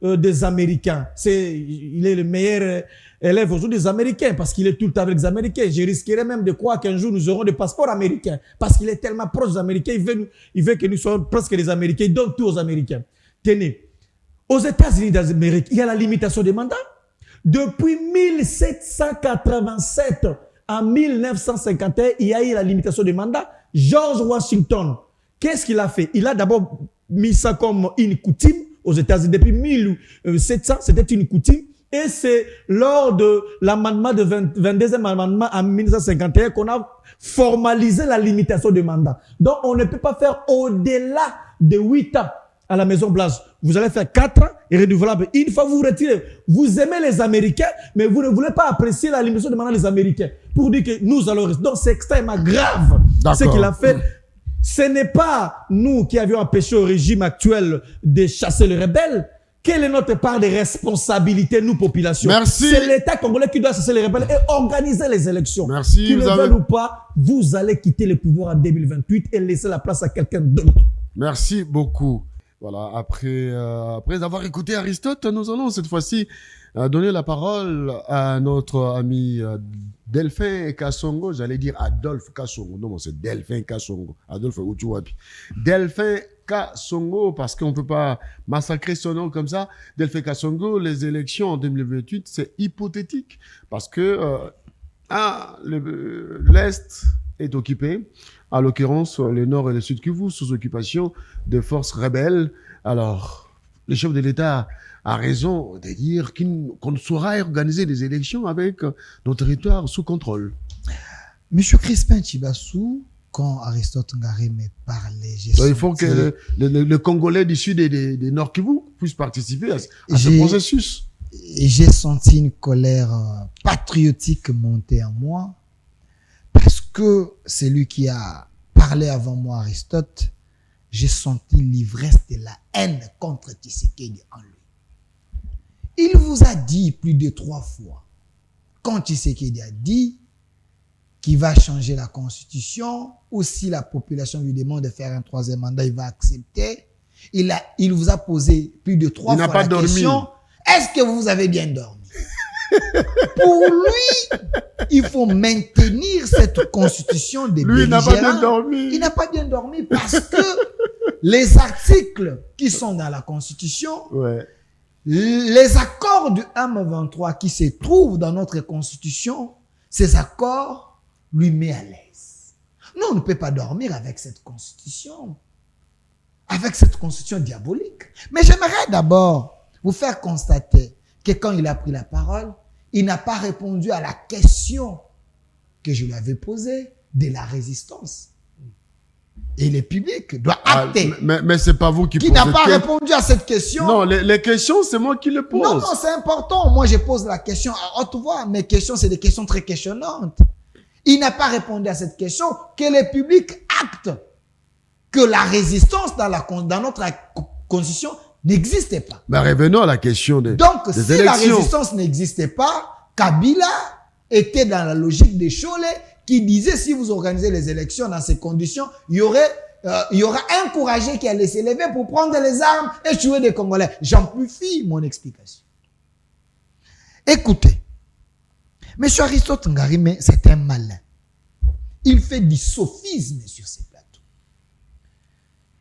des Américains. Il est le meilleur élève aujourd'hui des Américains parce qu'il est tout le temps avec les Américains. Je risquerais même de croire qu'un jour nous aurons des passeports américains parce qu'il est tellement proche des Américains. Il veut que nous soyons presque les Américains. Il donne tout aux Américains. Tenez, aux États-Unis d'Amérique, il y a la limitation des mandats. Depuis 1787 à 1951, il y a eu la limitation des mandats. George Washington, qu'est-ce qu'il a fait? Il a d'abord mis ça comme une coutume aux États-Unis. Depuis 1700, c'était une coutume. Et c'est lors de l'amendement de 22e amendement en 1951 qu'on a formalisé la limitation des mandats. Donc, on ne peut pas faire au-delà de 8 ans à la Maison-Blanche. Vous allez faire 4 ans et renouvelable. Une fois vous vous retirez, vous aimez les Américains, mais vous ne voulez pas apprécier la limitation des mandats des Américains. Pour dire que nous allons rester. Donc, c'est extrêmement grave ce qu'il a fait. Ce n'est pas nous qui avions empêché au régime actuel de chasser les rebelles. Quelle est notre part de responsabilité, nous, population? Merci. C'est l'État congolais qui doit cesser les rebelles et organiser les élections. Merci. Qu'ils le veulent ou pas, vous allez quitter le pouvoir en 2028 et laisser la place à quelqu'un d'autre. Merci beaucoup. Voilà, après avoir écouté Aristote, nous allons cette fois-ci donner la parole à notre ami Delphin Kassongo. J'allais dire Adolphe Kassongo. Non, c'est Delphin Kassongo. Adolphe Uchuapi. Delphin Kassongo, parce qu'on ne peut pas massacrer son nom comme ça. Delphin Kassongo, les élections en 2028, c'est hypothétique. Parce que l'Est est occupé. À l'occurrence, le Nord et le Sud Kivu, sous occupation de forces rebelles. Alors, le chef de l'État a raison de dire qu'on saura organiser des élections avec nos territoires sous contrôle. Monsieur Crispin Chibassou, quand Aristote Ngari me parlait, il faut que le Congolais du Sud et des Nord Kivu puissent participer à ce processus. J'ai senti une colère patriotique monter en moi, parce que c'est lui qui a parlé avant moi, Aristote. J'ai senti l'ivresse de la haine contre Tshisekedi en lui. Il vous a dit plus de 3 fois, quand Tshisekedi a dit qu'il va changer la constitution, ou si la population lui demande de faire un 3e mandat, il va accepter. Il vous a posé plus de 3 fois la question, est-ce que vous avez bien dormi? Pour lui, il faut maintenir cette constitution des belligérants. Lui, il n'a pas bien dormi. Il n'a pas bien dormi parce que les articles qui sont dans la constitution, les accords du M23 qui se trouvent dans notre constitution, ces accords lui mettent à l'aise. Nous, on ne peut pas dormir avec cette constitution diabolique. Mais j'aimerais d'abord vous faire constater que quand il a pris la parole, il n'a pas répondu à la question que je lui avais posée de la résistance. Et le public doit acter. Mais c'est pas vous qui posez. Qui n'a pas répondu à cette question. Non, les questions, c'est moi qui les pose. Non, c'est important. Moi, je pose la question à haute voix. Mes questions, c'est des questions très questionnantes. Il n'a pas répondu à cette question, que le public acte que la résistance dans notre constitution n'existait pas. Ben revenons à la question des Donc, des si élections. la résistance n'existait pas, Kabila était dans la logique des Cholé qui disait si vous organisez les élections dans ces conditions, il y aura un courageux qui allait s'élever pour prendre les armes et tuer des Congolais. J'amplifie mon explication. Écoutez, M. Aristote Ngarime, c'est un malin. Il fait du sophisme sur ces plateaux.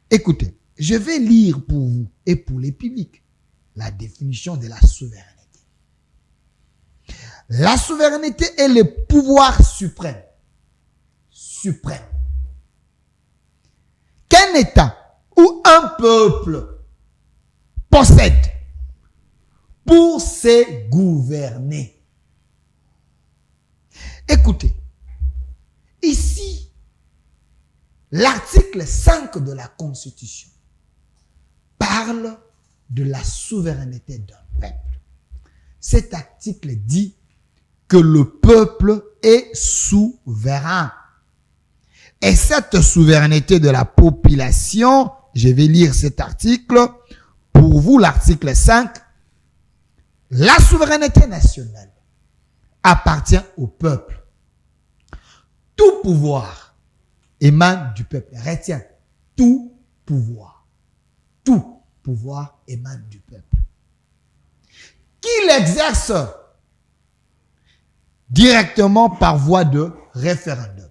Écoutez, je vais lire pour vous et pour les publics la définition de la souveraineté. La souveraineté est le pouvoir suprême. Suprême. Qu'un État ou un peuple possède pour se gouverner. Écoutez, ici, l'article 5 de la Constitution parle de la souveraineté d'un peuple. Cet article dit que le peuple est souverain. Et cette souveraineté de la population, je vais lire cet article, pour vous l'article 5, la souveraineté nationale appartient au peuple. Tout pouvoir émane du peuple. Retiens, tout pouvoir émane du peuple. Qui l'exerce directement par voie de référendum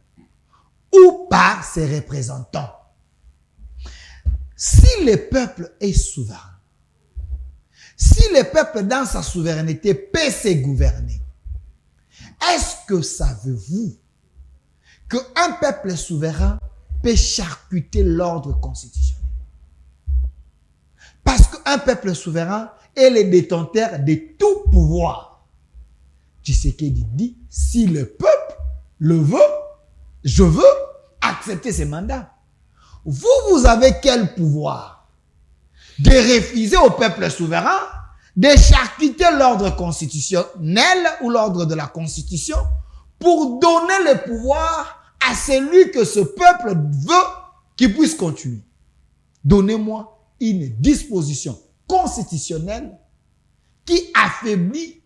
ou par ses représentants. Si le peuple est souverain, si le peuple dans sa souveraineté peut se gouverner, est-ce que savez-vous qu'un peuple souverain peut charcuter l'ordre constitutionnel? Parce qu'un peuple souverain est le détenteur de tout pouvoir. Tshisekedi dit, si le peuple le veut, je veux accepter ces mandats. Vous avez quel pouvoir de refuser au peuple souverain de charcuter l'ordre constitutionnel ou l'ordre de la Constitution pour donner le pouvoir à celui que ce peuple veut qu'il puisse continuer? Donnez-moi une disposition constitutionnelle qui affaiblit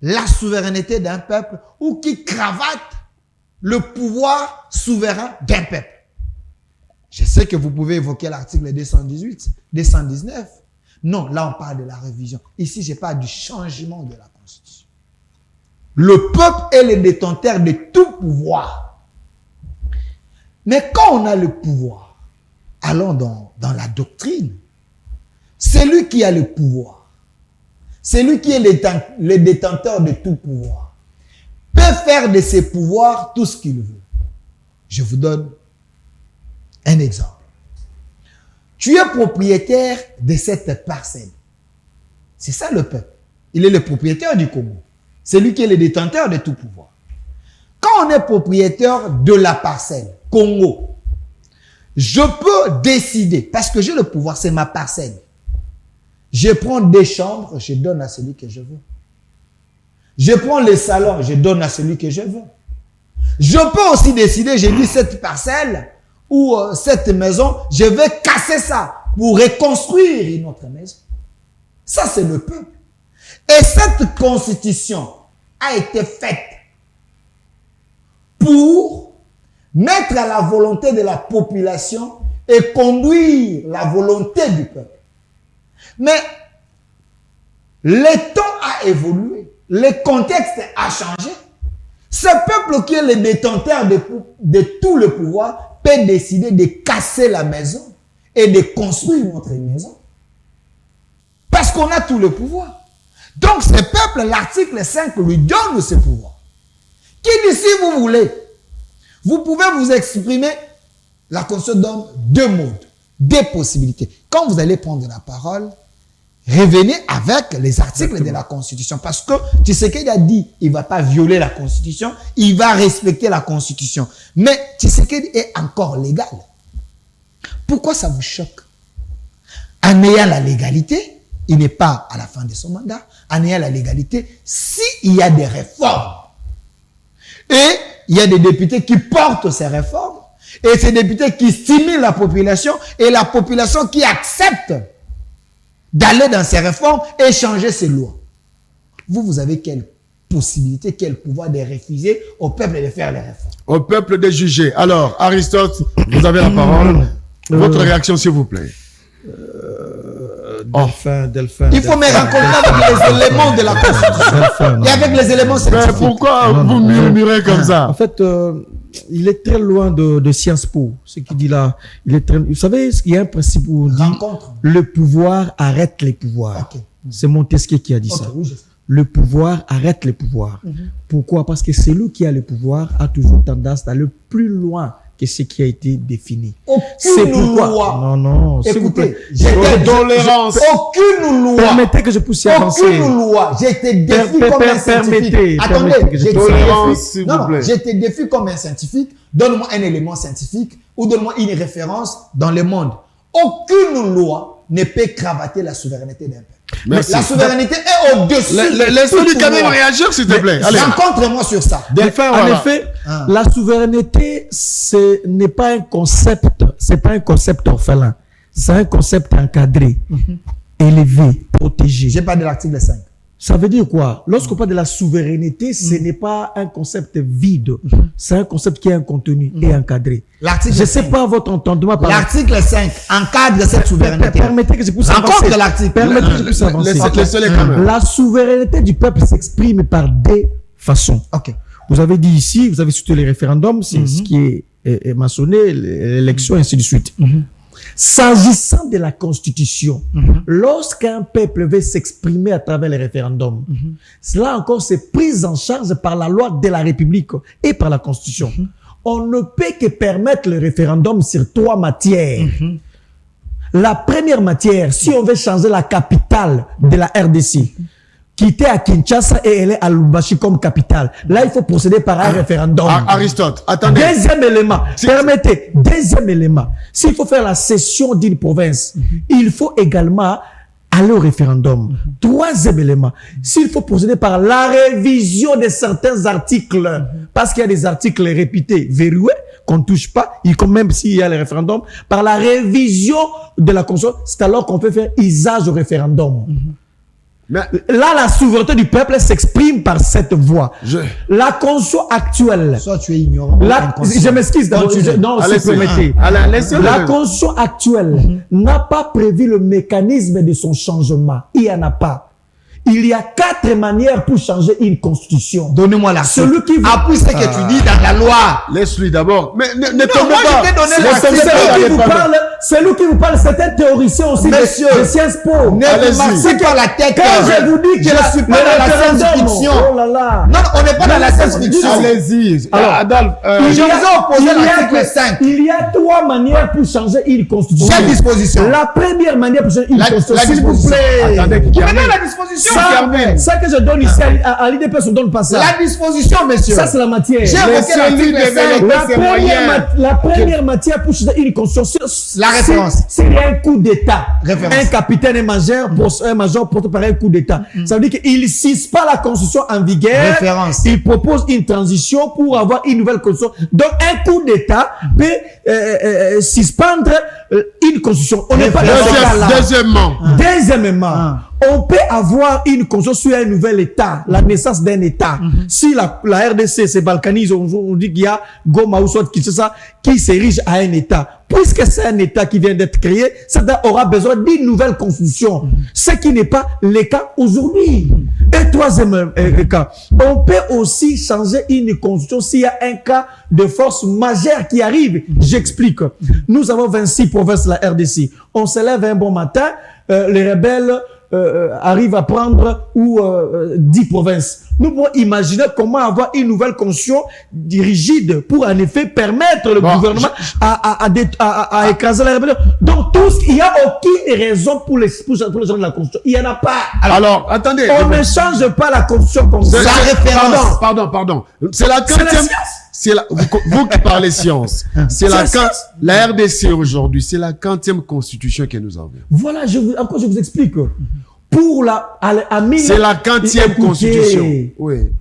la souveraineté d'un peuple ou qui cravate le pouvoir souverain d'un peuple. Je sais que vous pouvez évoquer l'article 218, 219. Non, là on parle de la révision. Ici, je parle du changement de la Constitution. Le peuple est le détenteur de tout pouvoir. Mais quand on a le pouvoir, allons dans la doctrine, celui qui a le pouvoir, celui qui est le détenteur de tout pouvoir, peut faire de ses pouvoirs tout ce qu'il veut. Je vous donne un exemple. Tu es propriétaire de cette parcelle. C'est ça le peuple. Il est le propriétaire du Congo. C'est lui qui est le détenteur de tout pouvoir. Quand on est propriétaire de la parcelle, Congo, je peux décider, parce que j'ai le pouvoir, c'est ma parcelle. Je prends 2 chambres, je donne à celui que je veux. Je prends le salon, je donne à celui que je veux. Je peux aussi décider, j'ai dit cette parcelle ou cette maison, je vais casser ça pour reconstruire une autre maison. Ça, c'est le peuple. Et cette constitution a été faite pour mettre à la volonté de la population et conduire la volonté du peuple. Mais le temps a évolué, le contexte a changé. Ce peuple qui est le détenteur de tout le pouvoir peut décider de casser la maison et de construire une autre maison. Parce qu'on a tout le pouvoir. Donc ce peuple, l'article 5 lui donne ce pouvoir. Qui dit si vous voulez, vous pouvez vous exprimer, la Constitution donne 2 modes, 2 possibilités. Quand vous allez prendre la parole, revenez avec les articles de la Constitution. Parce que tu sais qu'il a dit, il ne va pas violer la Constitution, il va respecter la Constitution. Mais tu sais qu'il est encore légal. Pourquoi ça vous choque? En ayant la légalité, il n'est pas à la fin de son mandat, en ayant la légalité, s'il y a des réformes, et il y a des députés qui portent ces réformes, et ces députés qui stimulent la population, et la population qui accepte d'aller dans ces réformes et changer ces lois. Vous avez quelle possibilité, quel pouvoir de refuser au peuple de faire les réformes? Au peuple de juger. Alors, Aristote, vous avez la parole. Votre réaction, s'il vous plaît. Delphin. Il faut me rencontrer avec les éléments de la Constitution. Et avec les éléments scientifiques. Mais pourquoi vous murmurez comme ça? En fait, il est très loin de Sciences Po. Ce qu'il dit là, il est très... Vous savez, il y a un principe où on dit le pouvoir arrête les pouvoirs. Okay. C'est Montesquieu qui a dit ça. Oui, le pouvoir arrête les pouvoirs. Pourquoi? Parce que celui qui a le pouvoir a toujours tendance d'aller plus loin que ce qui a été défini. C'est pourquoi. Loi. Non. Écoutez, tolérance. Aucune loi. Permettez que je puisse y avancer. Aucune loi. J'étais défie comme un scientifique. Attendez, j'étais défie comme un scientifique. Donne-moi un élément scientifique ou donne-moi une référence dans le monde. Aucune loi ne peut cravater la souveraineté d'un peuple. Merci. La souveraineté est au-dessus. Laissez-lui quand même réagir, s'il te plaît. Allez. Rencontre-moi sur ça. En effet, la souveraineté, ce n'est pas un concept, c'est pas un concept orphelin. C'est un concept encadré, élevé, protégé. J'ai parlé de l'article 5. Ça veut dire quoi? Lorsqu'on parle de la souveraineté, ce n'est pas un concept vide. C'est un concept qui a un contenu et encadré. Je ne sais pas votre entendement par l'article 5 encadre cette souveraineté. Permettez que je puisse avancer. Rencontre l'article. Permettez que je puisse avancer. La souveraineté du peuple s'exprime par 2 façons. Okay. Vous avez dit ici, vous avez cité les référendums, c'est ce qui est mentionné, l'élection, ainsi de suite. S'agissant de la Constitution, lorsqu'un peuple veut s'exprimer à travers les référendums, cela encore c'est pris en charge par la loi de la République et par la Constitution. On ne peut que permettre le référendum sur 3 matières. La première matière, si on veut changer la capitale de la RDC, qui était à Kinshasa et elle est à Lubumbashi comme capitale. Là, il faut procéder par un référendum. Aristote, attendez. Deuxième élément, deuxième élément, s'il faut faire la cession d'une province, il faut également aller au référendum. Troisième élément, s'il faut procéder par la révision de certains articles, parce qu'il y a des articles répétés, verrouillés, qu'on ne touche pas, même s'il y a le référendum, par la révision de la Constitution, c'est alors qu'on peut faire usage au référendum. Mais là, la souveraineté du peuple s'exprime par cette voie. La Constitution actuelle. Soit tu es ignorant. Je m'excuse d'abord. Non, si vous permettez. La Constitution actuelle n'a pas prévu le mécanisme de son changement. Il n'y en a pas. Il y a 4 manières pour changer une constitution. Donnez-moi la celui qui appuie ce que tu dis dans la loi. Laisse-lui d'abord. Mais ne tombez pas. Celui qui vous parle, c'est un théoricien aussi de Sciences Po. Ne marchez pas la tête. Quand je vous dis que je suis pas dans la science-fiction. Oh là là. Non, on n'est pas dans la science-fiction. Allez-y. Alors, Adolphe, je vous ai opposé l'article 5. Il y a 3 manières pour changer une constitution. Quelle disposition? La première manière pour changer une constitution. S'il vous plaît. Attendez, Maintenant, la disposition. Ça que je donne ici à l'IDP, je ne donne pas ça. La disposition, monsieur. Ça, c'est la matière. J'ai évoqué l'article 5. La première matière pour changer une constitution. La référence. C'est un coup d'État. Un capitaine et un major porte par un coup d'État. Ça veut dire qu'il ne cisse pas la constitution en vigueur. Référence. Il propose une transition pour avoir une nouvelle constitution. Donc, un coup d'État peut suspendre une constitution. On n'est pas dans ce cas-là. Deuxièmement, on peut avoir une constitution sur un nouvel État, la naissance d'un État. Si la RDC se balkanise, on dit qu'il y a Goma ou soit Kinshasa qui s'érige à un État. Puisque c'est un État qui vient d'être créé, cet État aura besoin d'une nouvelle constitution. Ce qui n'est pas le cas aujourd'hui. Et troisième cas, on peut aussi changer une constitution s'il y a un cas de force majeure qui arrive. J'explique. Nous avons 26 provinces de la RDC. On se lève un bon matin, les rebelles arrivent à prendre 10 provinces. Nous pouvons imaginer comment avoir une nouvelle constitution rigide pour en effet permettre le gouvernement à écraser la rébellion. Donc il n'y a aucune raison pour les gens de la constitution. Il n'y en a pas. Alors, attendez. On ne change pas la constitution comme ça. Pardon. C'est la 40e. Vous qui parlez science. La RDC aujourd'hui, c'est la 40e constitution que nous avons. Voilà, je vous explique. C'est la 40e constitution. Oui.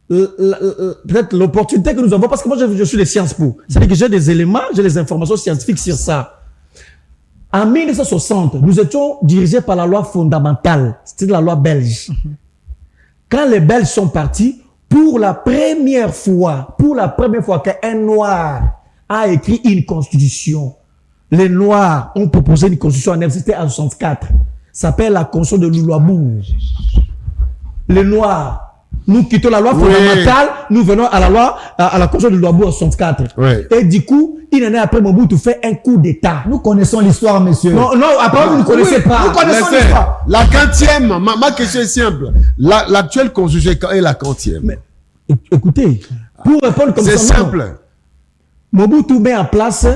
Peut-être l'opportunité que nous avons, parce que moi je suis les Sciences Po. C'est-à-dire que j'ai des éléments, j'ai les informations scientifiques sur ça. En 1960, nous étions dirigés par la loi fondamentale. C'était la loi belge. Quand les Belges sont partis, pour la première fois qu'un Noir a écrit une constitution, les Noirs ont proposé une constitution en RDC, c'était en 64. Ça s'appelle la constitution de Louloabou. Les Noirs, nous quittons la loi fondamentale, nous venons à la constitution de Louloabou en 64. Oui. Et du coup, une année après, Mobutu fait un coup d'État. Nous connaissons l'histoire, monsieur. Non, après, vous ne connaissez pas. Nous connaissons l'histoire. La 40e, ma question est simple. L'actuelle constitution est la 40e. Mais, écoutez, pour répondre comme ça, c'est simple. Mobutu met en place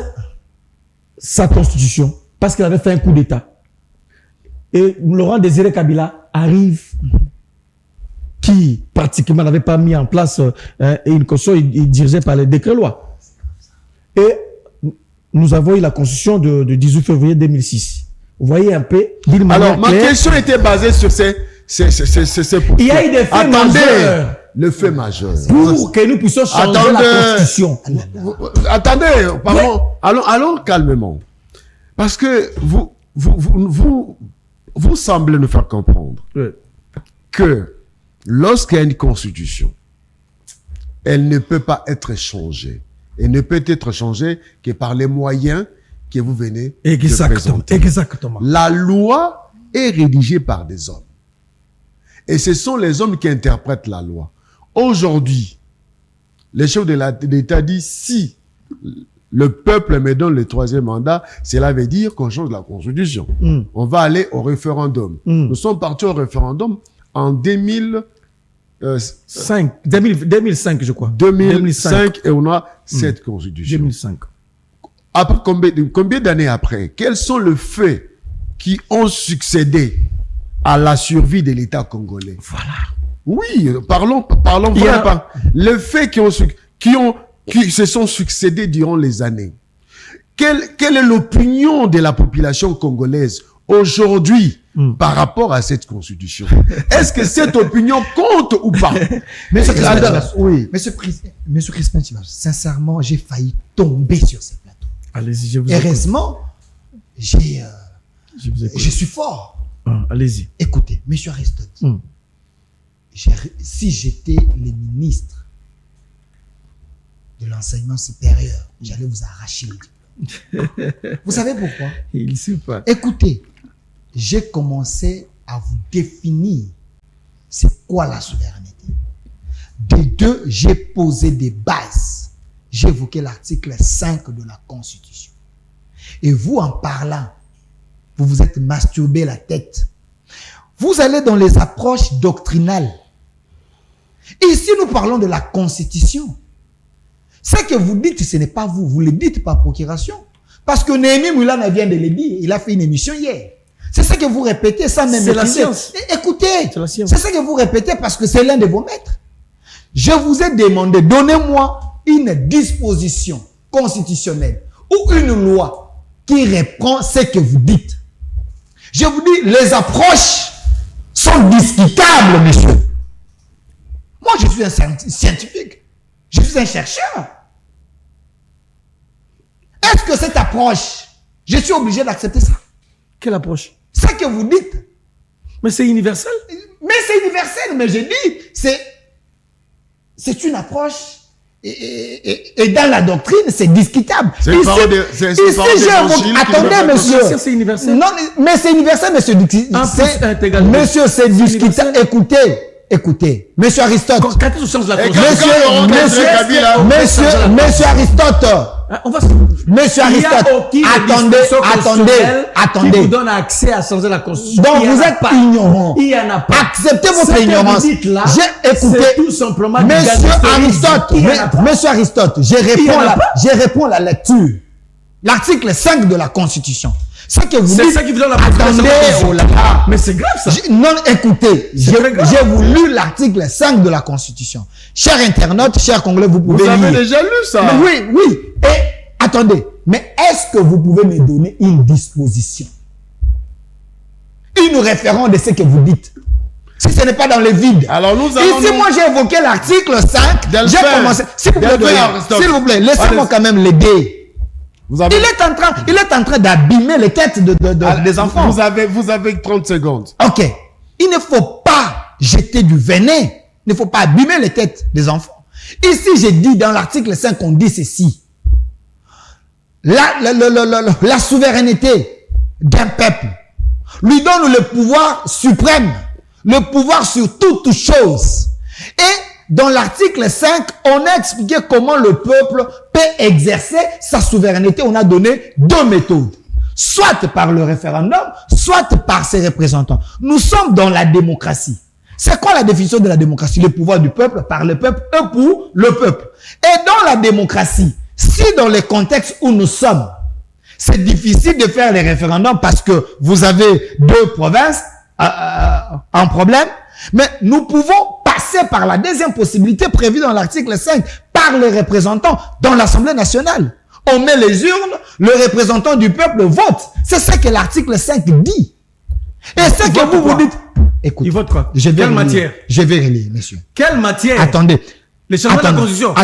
sa constitution parce qu'il avait fait un coup d'État. Et Laurent Désiré Kabila arrive, qui pratiquement n'avait pas mis en place une constitution, il dirigeait par les décrets-lois. Et nous avons eu la constitution de 18 février 2006. Vous voyez un peu. Alors, ma question était basée sur ces il y a eu des faits majeurs. Le fait majeur. Pour que nous puissions changer la constitution. Attendez, pardon. Allons calmement. Parce que vous semblez nous faire comprendre que lorsqu'il y a une constitution, elle ne peut pas être changée. Elle ne peut être changée que par les moyens que vous venez de présenter. Exactement. La loi est rédigée par des hommes. Et ce sont les hommes qui interprètent la loi. Aujourd'hui, les chefs de l'État disent si le peuple me donne le 3e mandat, cela veut dire qu'on change la constitution. On va aller au référendum. Nous sommes partis au référendum en 2005, je crois. 2005 et on a cette constitution. 2005. Après, combien d'années après, quels sont les faits qui ont succédé à la survie de l'État congolais? Voilà. Oui, parlons vraiment. Les faits qui se sont succédés durant les années. Quelle est l'opinion de la population congolaise aujourd'hui par rapport à cette constitution. Est-ce que cette opinion compte ou pas? Monsieur Crispin Chibas, sincèrement, j'ai failli tomber sur ce plateau. Allez-y, je vous écoute. Heureusement, je suis fort. Allez-y. Écoutez, monsieur Aristote, si j'étais le ministre de l'enseignement supérieur, j'allais vous arracher le diplôme. Vous savez pourquoi? Il ne sait pas. Écoutez, j'ai commencé à vous définir c'est quoi la souveraineté. De deux, j'ai posé des bases. J'ai évoqué l'article 5 de la Constitution. Et vous, en parlant, vous vous êtes masturbé la tête. Vous allez dans les approches doctrinales. Ici, nous parlons de la Constitution. Ce que vous dites, ce n'est pas vous. Vous le dites par procuration. Parce que Néhémie Moulana vient de le dire. Il a fait une émission hier. C'est ça que vous répétez sans même maîtriser. C'est la science. Écoutez, c'est ça que vous répétez parce que c'est l'un de vos maîtres. Je vous ai demandé, donnez-moi une disposition constitutionnelle ou une loi qui reprend ce que vous dites. Je vous dis, les approches sont discutables, monsieur. Moi, je suis un scientifique. Je suis un chercheur. Est-ce que cette approche, je suis obligé d'accepter ça? Quelle approche? Ce que vous dites. Mais c'est universel. Mais c'est universel, mais je dis, c'est une approche. Et dans la doctrine, c'est discutable. Attendez, monsieur. C'est universel. Non, mais c'est universel, mais c'est discutable. Monsieur, c'est discutable. Écoutez. Monsieur Aristote. Quand est-ce sens de la Monsieur Aristote. Monsieur Aristote. Attendez. Qui vous donne accès à changer la Constitution. Donc vous êtes ignorant. Il n'y en a pas. Acceptez votre ignorance. J'ai écouté. Tout simplement. Monsieur Aristote, je réponds la lecture. L'article 5 de la Constitution. C'est ça qui vous donne la attendez, mais c'est grave ça. Non, écoutez, j'ai lu l'article 5 de la Constitution. Chers internautes, chers Congolais, vous pouvez lire. Vous avez déjà lu ça? Mais oui. Et attendez, mais est-ce que vous pouvez me donner une disposition? Une référence de ce que vous dites? Si ce n'est pas dans le vide. Alors nous allons. Ici, moi, j'ai évoqué l'article 5. J'ai commencé. S'il vous plaît, laissez-moi quand même l'aider. Il est en train d'abîmer les têtes des enfants. Vous avez 30 secondes. Ok. Il ne faut pas jeter du venin. Il ne faut pas abîmer les têtes des enfants. Ici, j'ai dit dans l'article 5, on dit ceci. La souveraineté d'un peuple lui donne le pouvoir suprême, le pouvoir sur toute chose. Et dans l'article 5, on a expliqué comment le peuple peut exercer sa souveraineté. On a donné deux méthodes. Soit par le référendum, soit par ses représentants. Nous sommes dans la démocratie. C'est quoi la définition de la démocratie? Le pouvoir du peuple, par le peuple et pour le peuple. Et dans la démocratie, si dans les contextes où nous sommes, c'est difficile de faire les référendums parce que vous avez deux provinces en problème, mais nous pouvons passer par la deuxième possibilité prévue dans l'article 5 par les représentants dans l'Assemblée nationale. On met les urnes, le représentant du peuple vote. C'est ça que l'article 5 dit. Et c'est que vous dites... Écoutez, il vote quoi? Quelle matière? Je vais relire, monsieur. Quelle matière? Attendez. Les changements de la Constitution.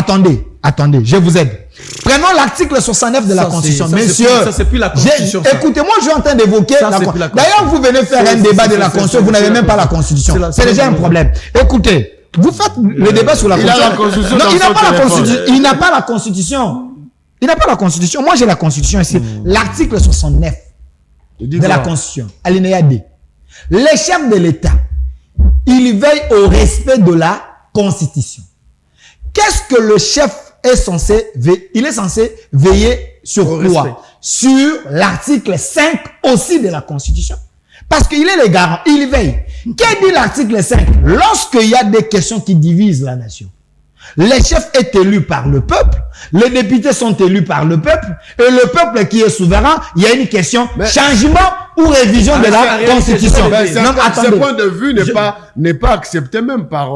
Attendez, je vous aide. Prenons l'article 69 de la Constitution. Messieurs, ça c'est plus la Constitution. Écoutez, moi je suis en train d'évoquer la Constitution. D'ailleurs, vous venez faire un débat de la Constitution, vous n'avez même pas la Constitution. C'est déjà un problème. Écoutez, vous faites le débat sur la Constitution. Non, il n'a pas la Constitution. Il n'a pas la Constitution. Il n'a pas la Constitution. Moi j'ai la Constitution ici. L'article 69 de la Constitution, alinéa D. Les chefs de l'État, ils veillent au respect de la Constitution. Qu'est-ce que le chef est censé veiller? Il est censé veiller sur quoi? Sur l'article 5 aussi de la Constitution. Parce qu'il est le garant, il veille. Qu'est-ce dit l'article 5? Lorsqu'il y a des questions qui divisent la nation, le chef est élu par le peuple, les députés sont élus par le peuple, et le peuple qui est souverain, il y a une question, changement ou révision de la Constitution. Ce point de vue n'est pas accepté même par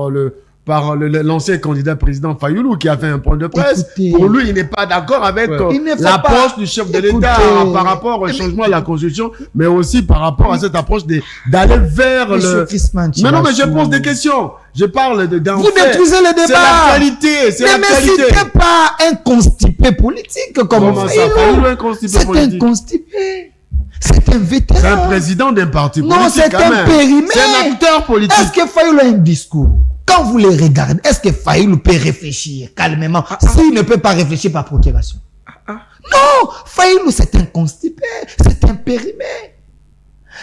par l'ancien candidat président Fayoulou qui a fait un point de presse. Écoutez, pour lui, il n'est pas d'accord avec l'approche du chef de l'État par rapport au changement de la Constitution, mais aussi par rapport à cette approche d'aller vers le... Mais non, mais je pose des questions. Je parle d'un Vous détruisez le débat. C'est l'actualité. C'est l'actualité. Mais citez pas un constipé politique comme Comment ça, Fayoulou, un constipé politique? C'est un constipé. C'est un vétéran. C'est un président d'un parti politique. Non, c'est un périmètre. C'est un acteur politique. Est-ce que Fayoulou a un discours? Quand vous les regardez, est-ce que Fayoulou peut réfléchir calmement s'il ne peut pas réfléchir par procuration? Non, Fayoulou, c'est un constipé, c'est un périmètre.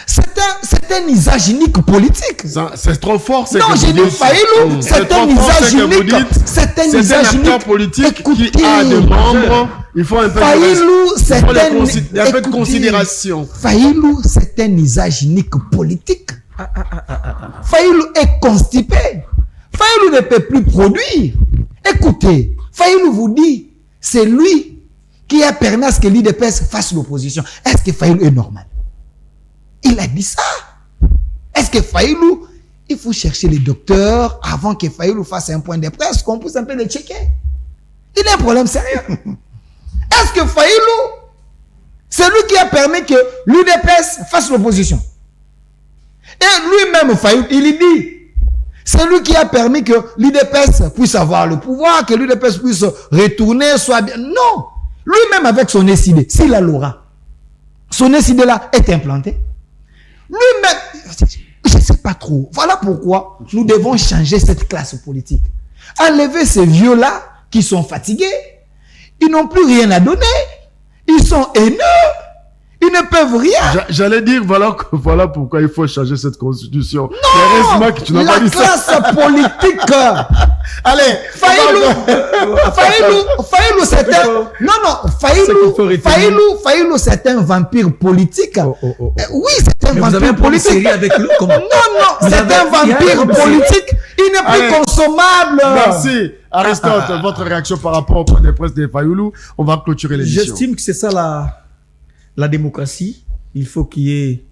C'est un usage unique politique. C'est trop fort. Non, j'ai dit Fayoulou, c'est un usage unique. C'est un usage unique. acteur politique Écoutez, qui a des membres. Il faut un peu Fayoulou, c'est un peu de considération. Fayoulou, c'est un usage unique politique. Fayoulou est constipé. Fayoulou ne peut plus produire. Écoutez, Fayoulou vous dit, c'est lui qui a permis à ce que l'IDPS fasse l'opposition. Est-ce que Fayoulou est normal? Il a dit ça. Est-ce que Fayoulou, il faut chercher les docteurs avant que Fayoulou fasse un point de presse, qu'on puisse un peu le checker? Il a un problème sérieux. Est-ce que Fayoulou, c'est lui qui a permis que l'UDPS fasse l'opposition? Et lui-même, Fayoulou, il dit, c'est lui qui a permis que l'UDPS puisse avoir le pouvoir, que l'UDPS puisse retourner, soit bien. Non! Lui-même avec son SID, s'il a l'aura, son SID là est implanté. Lui-même, je ne sais pas trop. Voilà pourquoi nous devons changer cette classe politique. Enlever ces vieux-là qui sont fatigués. Ils n'ont plus rien à donner. Ils sont haineux. Ils ne peuvent rien. J'allais dire, voilà pourquoi il faut changer cette constitution. Non, que tu n'as pas dit ça. La classe politique. Allez, Fayoulou, c'est un... Non, Fayoulou, c'est un vampire politique. Oui, c'est un vampire politique. Série avec lui, comment? Non, c'est un vampire politique. Il n'est plus consommable. Merci. Aristote, votre réaction par rapport au point de presse de Fayoulou. On va clôturer l'émission. J'estime que c'est ça la démocratie. Il faut qu'il y ait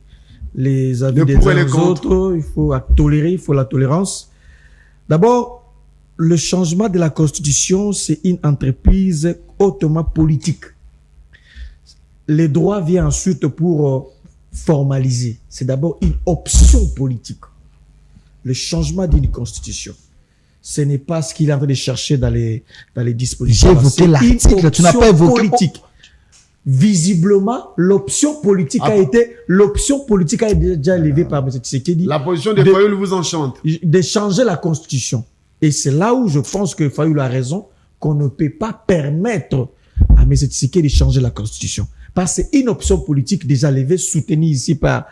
les avis des uns aux autres. Il faut tolérer, il faut la tolérance. D'abord, le changement de la Constitution, c'est une entreprise hautement politique. Les droits viennent ensuite pour formaliser. C'est d'abord une option politique. Le changement d'une Constitution. Ce n'est pas ce qu'il est en train de chercher dans les dispositions. J'ai évoqué l'article, tu n'as pas évoqué. Politique. Visiblement, l'option politique a été déjà élevée par M. Tshisekedi. La position de Fayoulou vous enchante. De changer la Constitution. Et c'est là où je pense que Fayoulou a raison, qu'on ne peut pas permettre à M. Tshisekedi de changer la Constitution. Parce que c'est une option politique déjà levée, soutenue ici par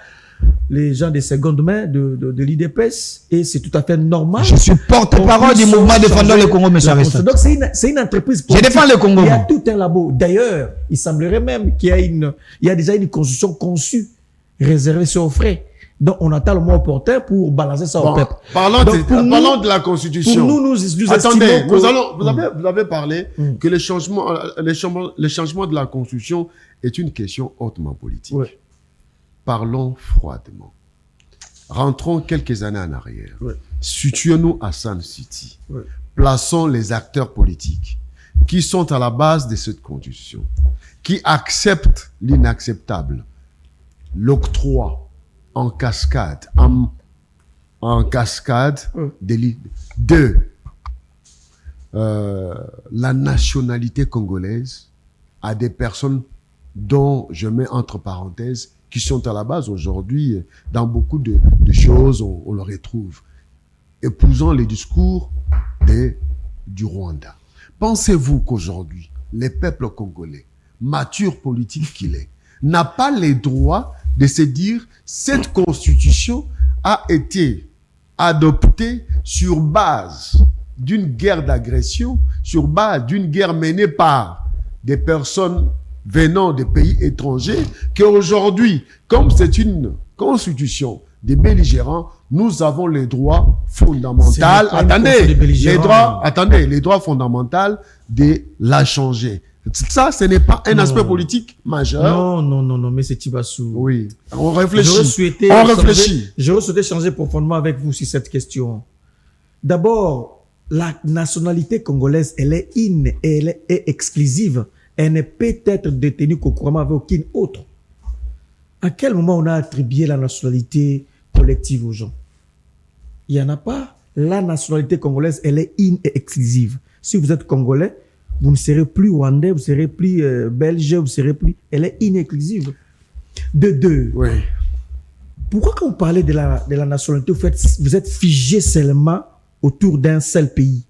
les gens de seconde main de l'IDPS, et c'est tout à fait normal. Je suis porte-parole du mouvement défendant le Congo, M. Aristote. Donc c'est une entreprise politique. Je défends le Congo. Il y a tout un labo. D'ailleurs, il semblerait même qu'il y a déjà une constitution conçue, réservée sur aux frais. Donc on attend le moment opportun pour balancer ça au peuple. Parlons de la Constitution. Pour nous attendez, vous avez parlé que le changement de la Constitution est une question hautement politique. Oui. Parlons froidement. Rentrons quelques années en arrière. Oui. Situons-nous à Sun City. Oui. Plaçons les acteurs politiques qui sont à la base de cette constitution, qui acceptent l'inacceptable, l'octroi en cascade, de la nationalité congolaise à des personnes dont je mets entre parenthèses qui sont à la base aujourd'hui, dans beaucoup de choses, on le retrouve. Épousant les discours du Rwanda. Pensez-vous qu'aujourd'hui, les peuples congolais, matures politique qu'il est, n'a pas les droits de se dire cette constitution a été adoptée sur base d'une guerre d'agression, sur base d'une guerre menée par des personnes venant des pays étrangers, qu'aujourd'hui, comme c'est une constitution des belligérants, nous avons les droits fondamentaux. Les droits fondamentaux de la changer. Ça, ce n'est pas un aspect politique majeur. Non, mais c'est Tibassou. Oui, on réfléchit. J'aurais souhaité changer profondément avec vous sur cette question. D'abord, la nationalité congolaise, elle est elle est exclusive. Elle ne peut être détenue concurremment avec aucune autre. À quel moment on a attribué la nationalité collective aux gens? Il n'y en a pas. La nationalité congolaise, elle est et exclusive. Si vous êtes congolais, vous ne serez plus rwandais, vous ne serez plus belge, vous ne serez plus... Elle est inexclusive. De deux. Oui. Pourquoi quand vous parlez de la nationalité, vous êtes figé seulement autour d'un seul pays?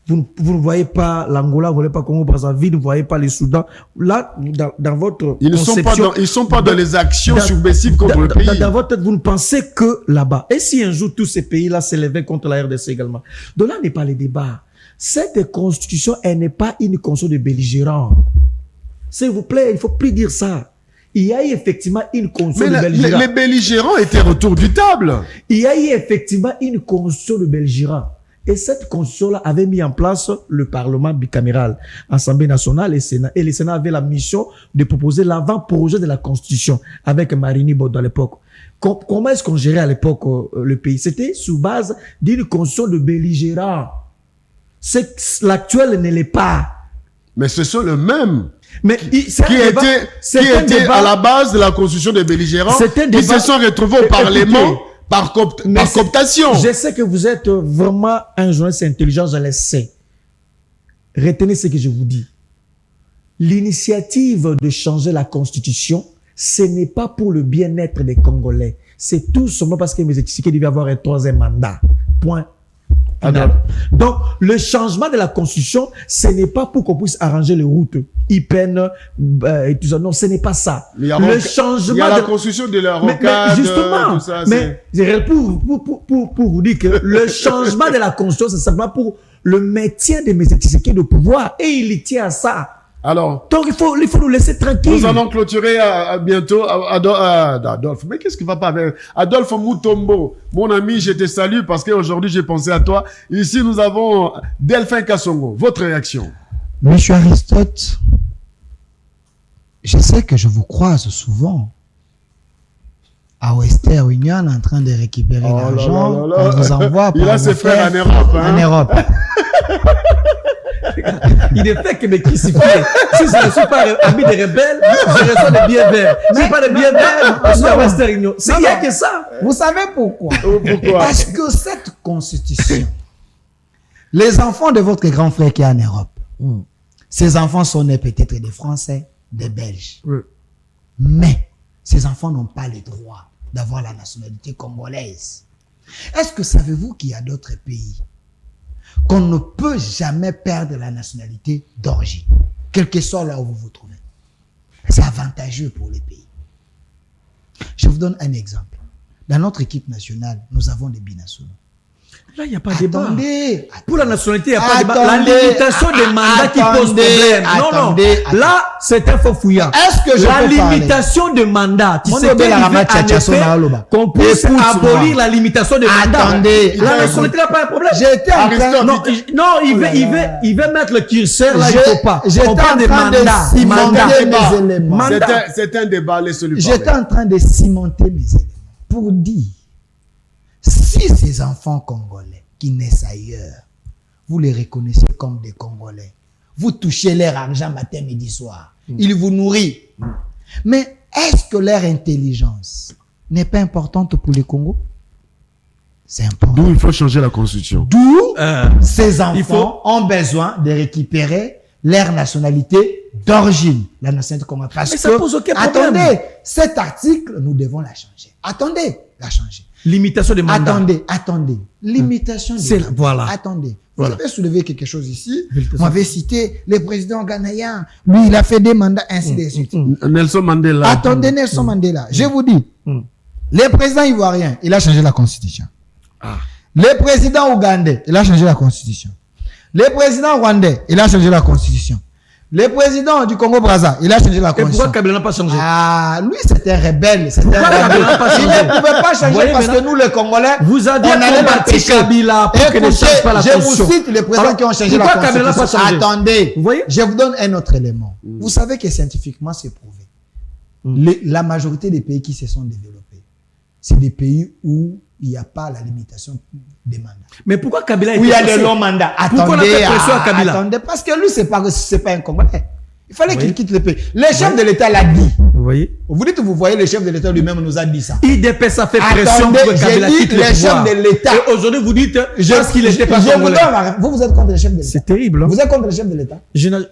Vous ne voyez pas l'Angola, vous ne voyez pas Congo-Brazzaville, vous ne voyez pas le Soudan. Là, dans votre conception... Ils ne sont pas dans les actions subversives contre le pays. Dans votre tête, vous ne pensez que là-bas. Et si un jour tous ces pays-là s'élevaient contre la RDC également? Donc là n'est pas le débat. Cette constitution, elle n'est pas une constitution de belligérants. S'il vous plaît, il ne faut plus dire ça. Il y a eu effectivement une constitution de belligérants. Les belligérants étaient autour du table. Il y a eu effectivement une constitution de belligérants. Et cette constitution-là avait mis en place le Parlement bicaméral, Assemblée nationale et Sénat. Et le Sénat avait la mission de proposer l'avant-projet de la Constitution avec Marini Bodo à l'époque. Comment est-ce qu'on gérait à l'époque le pays? C'était sous base d'une constitution de belligérants. L'actuel ne l'est pas. Mais ce sont les mêmes Mais qui étaient à la base de la constitution des belligérants, qui se sont retrouvés au Parlement par cooptation. Je sais que vous êtes vraiment un journaliste intelligent, je le sais. Retenez ce que je vous dis. L'initiative de changer la constitution, ce n'est pas pour le bien-être des Congolais. C'est tout simplement parce que M. Tshisekedi devait avoir un 3e mandat. Point. Donc, le changement de la constitution, ce n'est pas pour qu'on puisse arranger les routes, IPN, et tout ça. Non, ce n'est pas ça. Le changement. Il y a la constitution de la rocade. Justement. Tout ça, mais pour vous dire que le changement de la constitution, c'est simplement pour le maintien de M. Tshisekedi au pouvoir. Et il y tient à ça. Alors, donc il faut nous laisser tranquille. Nous allons clôturer bientôt Adolphe. Mais qu'est-ce qui va pas avec Adolphe Mutombo? Mon ami, je te salue parce qu'aujourd'hui j'ai pensé à toi. Ici nous avons Delphin Kassongo. Votre réaction? Monsieur Aristote, je sais que je vous croise souvent à Western Union en train de récupérer l'argent. On vous envoie il a ses frères en Europe. En Europe. Il ne fait que me crucifier. Si je ne suis pas ami des rebelles, je reçois des billets verts. Si je ne suis pas des billets verts, je suis à Western Union. Il n'y a que ça. Vous savez pourquoi? Parce que cette constitution, les enfants de votre grand frère qui est en Europe, ces enfants sont nés peut-être des Français, des Belges. Mais ces enfants n'ont pas le droit d'avoir la nationalité congolaise. Est-ce que savez-vous qu'il y a d'autres pays qu'on ne peut jamais perdre la nationalité d'origine, quel que soit là où vous vous trouvez? C'est avantageux pour les pays. Je vous donne un exemple. Dans notre équipe nationale, nous avons des binationaux. Là, il n'y a pas de débat. Attendez. Pour la nationalité, il n'y a pas de débat. La limitation des mandats qui pose problème. Non. Là, c'est un faux fouillard. Est-ce que je la limitation de mandats. Tu sais qu'on puisse abolir la limitation de mandats. Attendez. La nationalité n'a pas un problème. J'étais en train il veut mettre le curseur là, il ne faut pas. J'étais en train de cimenter mes éléments. C'est un débat, laissez-le parler. J'étais en train de cimenter mes éléments pour dire, si ces enfants congolais qui naissent ailleurs, vous les reconnaissez comme des Congolais, vous touchez leur argent matin, midi, soir, ils vous nourrissent. Mais est-ce que leur intelligence n'est pas importante pour les Congo? C'est important. D'où il faut changer la constitution. D'où ces enfants ont besoin de récupérer leur nationalité d'origine, la nationalité congolaise. Parce que, ça pose aucun problème. Attendez, cet article, nous devons la changer. Attendez, la changer. Limitation des mandats. Attendez. Limitation des mandats. Voilà. Attendez. Vous avez soulevé quelque chose ici. Vous m'avez cité le président ghanéen. Lui, il a fait des mandats, ainsi de suite. Nelson Mandela. Attendez, Nelson Mandela. Je vous dis, le président ivoirien, il a changé la constitution. Le président ougandais, il a changé la constitution. Le président rwandais, il a changé la constitution. Le président du Congo-Brazza, il a changé la constitution. Et pourquoi Kabila n'a pas changé? Lui, c'était un rebelle. Il ne pouvait pas changer parce que nous, les Congolais, vous aviez combattu Kabila pour qu'il ne change pas la constitution. Je vous cite les présidents qui ont changé la constitution. Kabila n'a pas changé? Attendez, vous voyez? Je vous donne un autre élément. Vous savez que scientifiquement, c'est prouvé. La majorité des pays qui se sont développés, c'est des pays où il n'y a pas la limitation des mandats. Mais pourquoi Kabila Oui, il y a des longs mandats. Pourquoi on a fait pression à Kabila? Attendez, parce que lui, c'est pas un Congolais. Il fallait qu'il quitte le pays. Le chef de l'État l'a dit. Vous voyez? Vous dites, vous voyez, le chef de l'État lui-même nous a dit ça. IDPS a fait pression Attendez, pour que Kabila quitte le pouvoir. chef de l'État. Et aujourd'hui, vous dites parce qu'il n'était pas congolais. Vous êtes contre le chef de l'État. C'est terrible. Hein? Vous êtes contre le chef de l'État. Il a dit,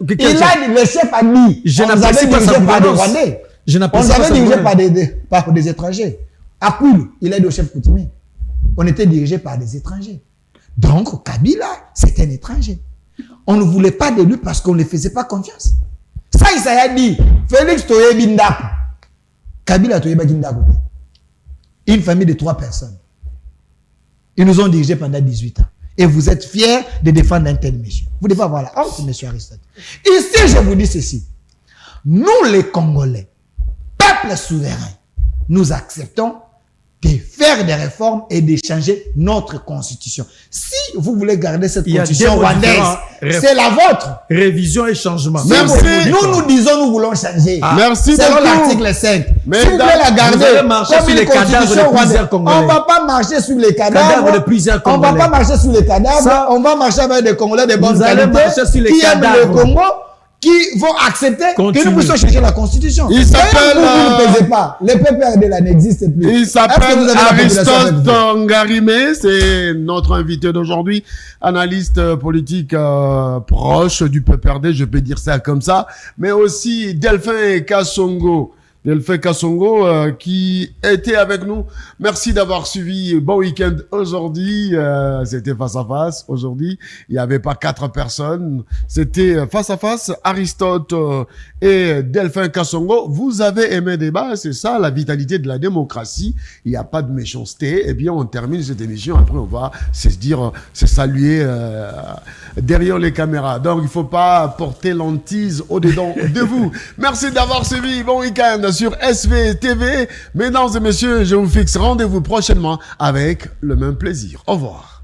le chef a dit, je on nous avait dirigé par des Rwandais. On nous avait dirigé par des étrangers. Akul, il est le chef coutumier. On était dirigé par des étrangers. Donc, Kabila, c'est un étranger. On ne voulait pas de lui parce qu'on ne lui faisait pas confiance. Ça, il s'est dit, Félix Toye Bindaku. Kabila Toye Bindaku. Une famille de 3 personnes. Ils nous ont dirigés pendant 18 ans. Et vous êtes fiers de défendre un tel monsieur. Vous devez avoir la honte, monsieur Aristote. Ici, je vous dis ceci. Nous, les Congolais, peuple souverain, nous acceptons de faire des réformes et de changer notre constitution. Si vous voulez garder cette constitution rwandaise, c'est la vôtre. Révision et changement. Merci. Nous disons, nous voulons changer. Merci selon beaucoup. l'article 5. Mais si vous voulez la garder, comme une constitution rwandaise, on ne va pas marcher sur les cadavres. On ne va pas marcher sur les cadavres. On va marcher avec des Congolais de bonne qualité qui aiment le Congo, qui vont accepter que nous puissions changer la constitution. Il s'appelle... Vous ne pesez pas. Le PPRD là n'existe plus. Il s'appelle Aristote Ngarimé. C'est notre invité d'aujourd'hui. Analyste politique proche du PPRD, je peux dire ça comme ça. Mais aussi Delphin Kassongo. Delphin Kassongo qui était avec nous. Merci d'avoir suivi. Bon week-end aujourd'hui. C'était face à face. Aujourd'hui, il n'y avait pas 4 personnes. C'était face à face. Aristote et Delphin Kassongo. Vous avez aimé le débat. C'est ça la vitalité de la démocratie. Il n'y a pas de méchanceté. Eh bien, on termine cette émission. Après, on va se dire, se saluer derrière les caméras. Donc, il ne faut pas porter l'antise au-dedans de vous. Merci d'avoir suivi. Bon week-end sur SVTV. Mesdames et messieurs, je vous fixe rendez-vous prochainement avec le même plaisir. Au revoir.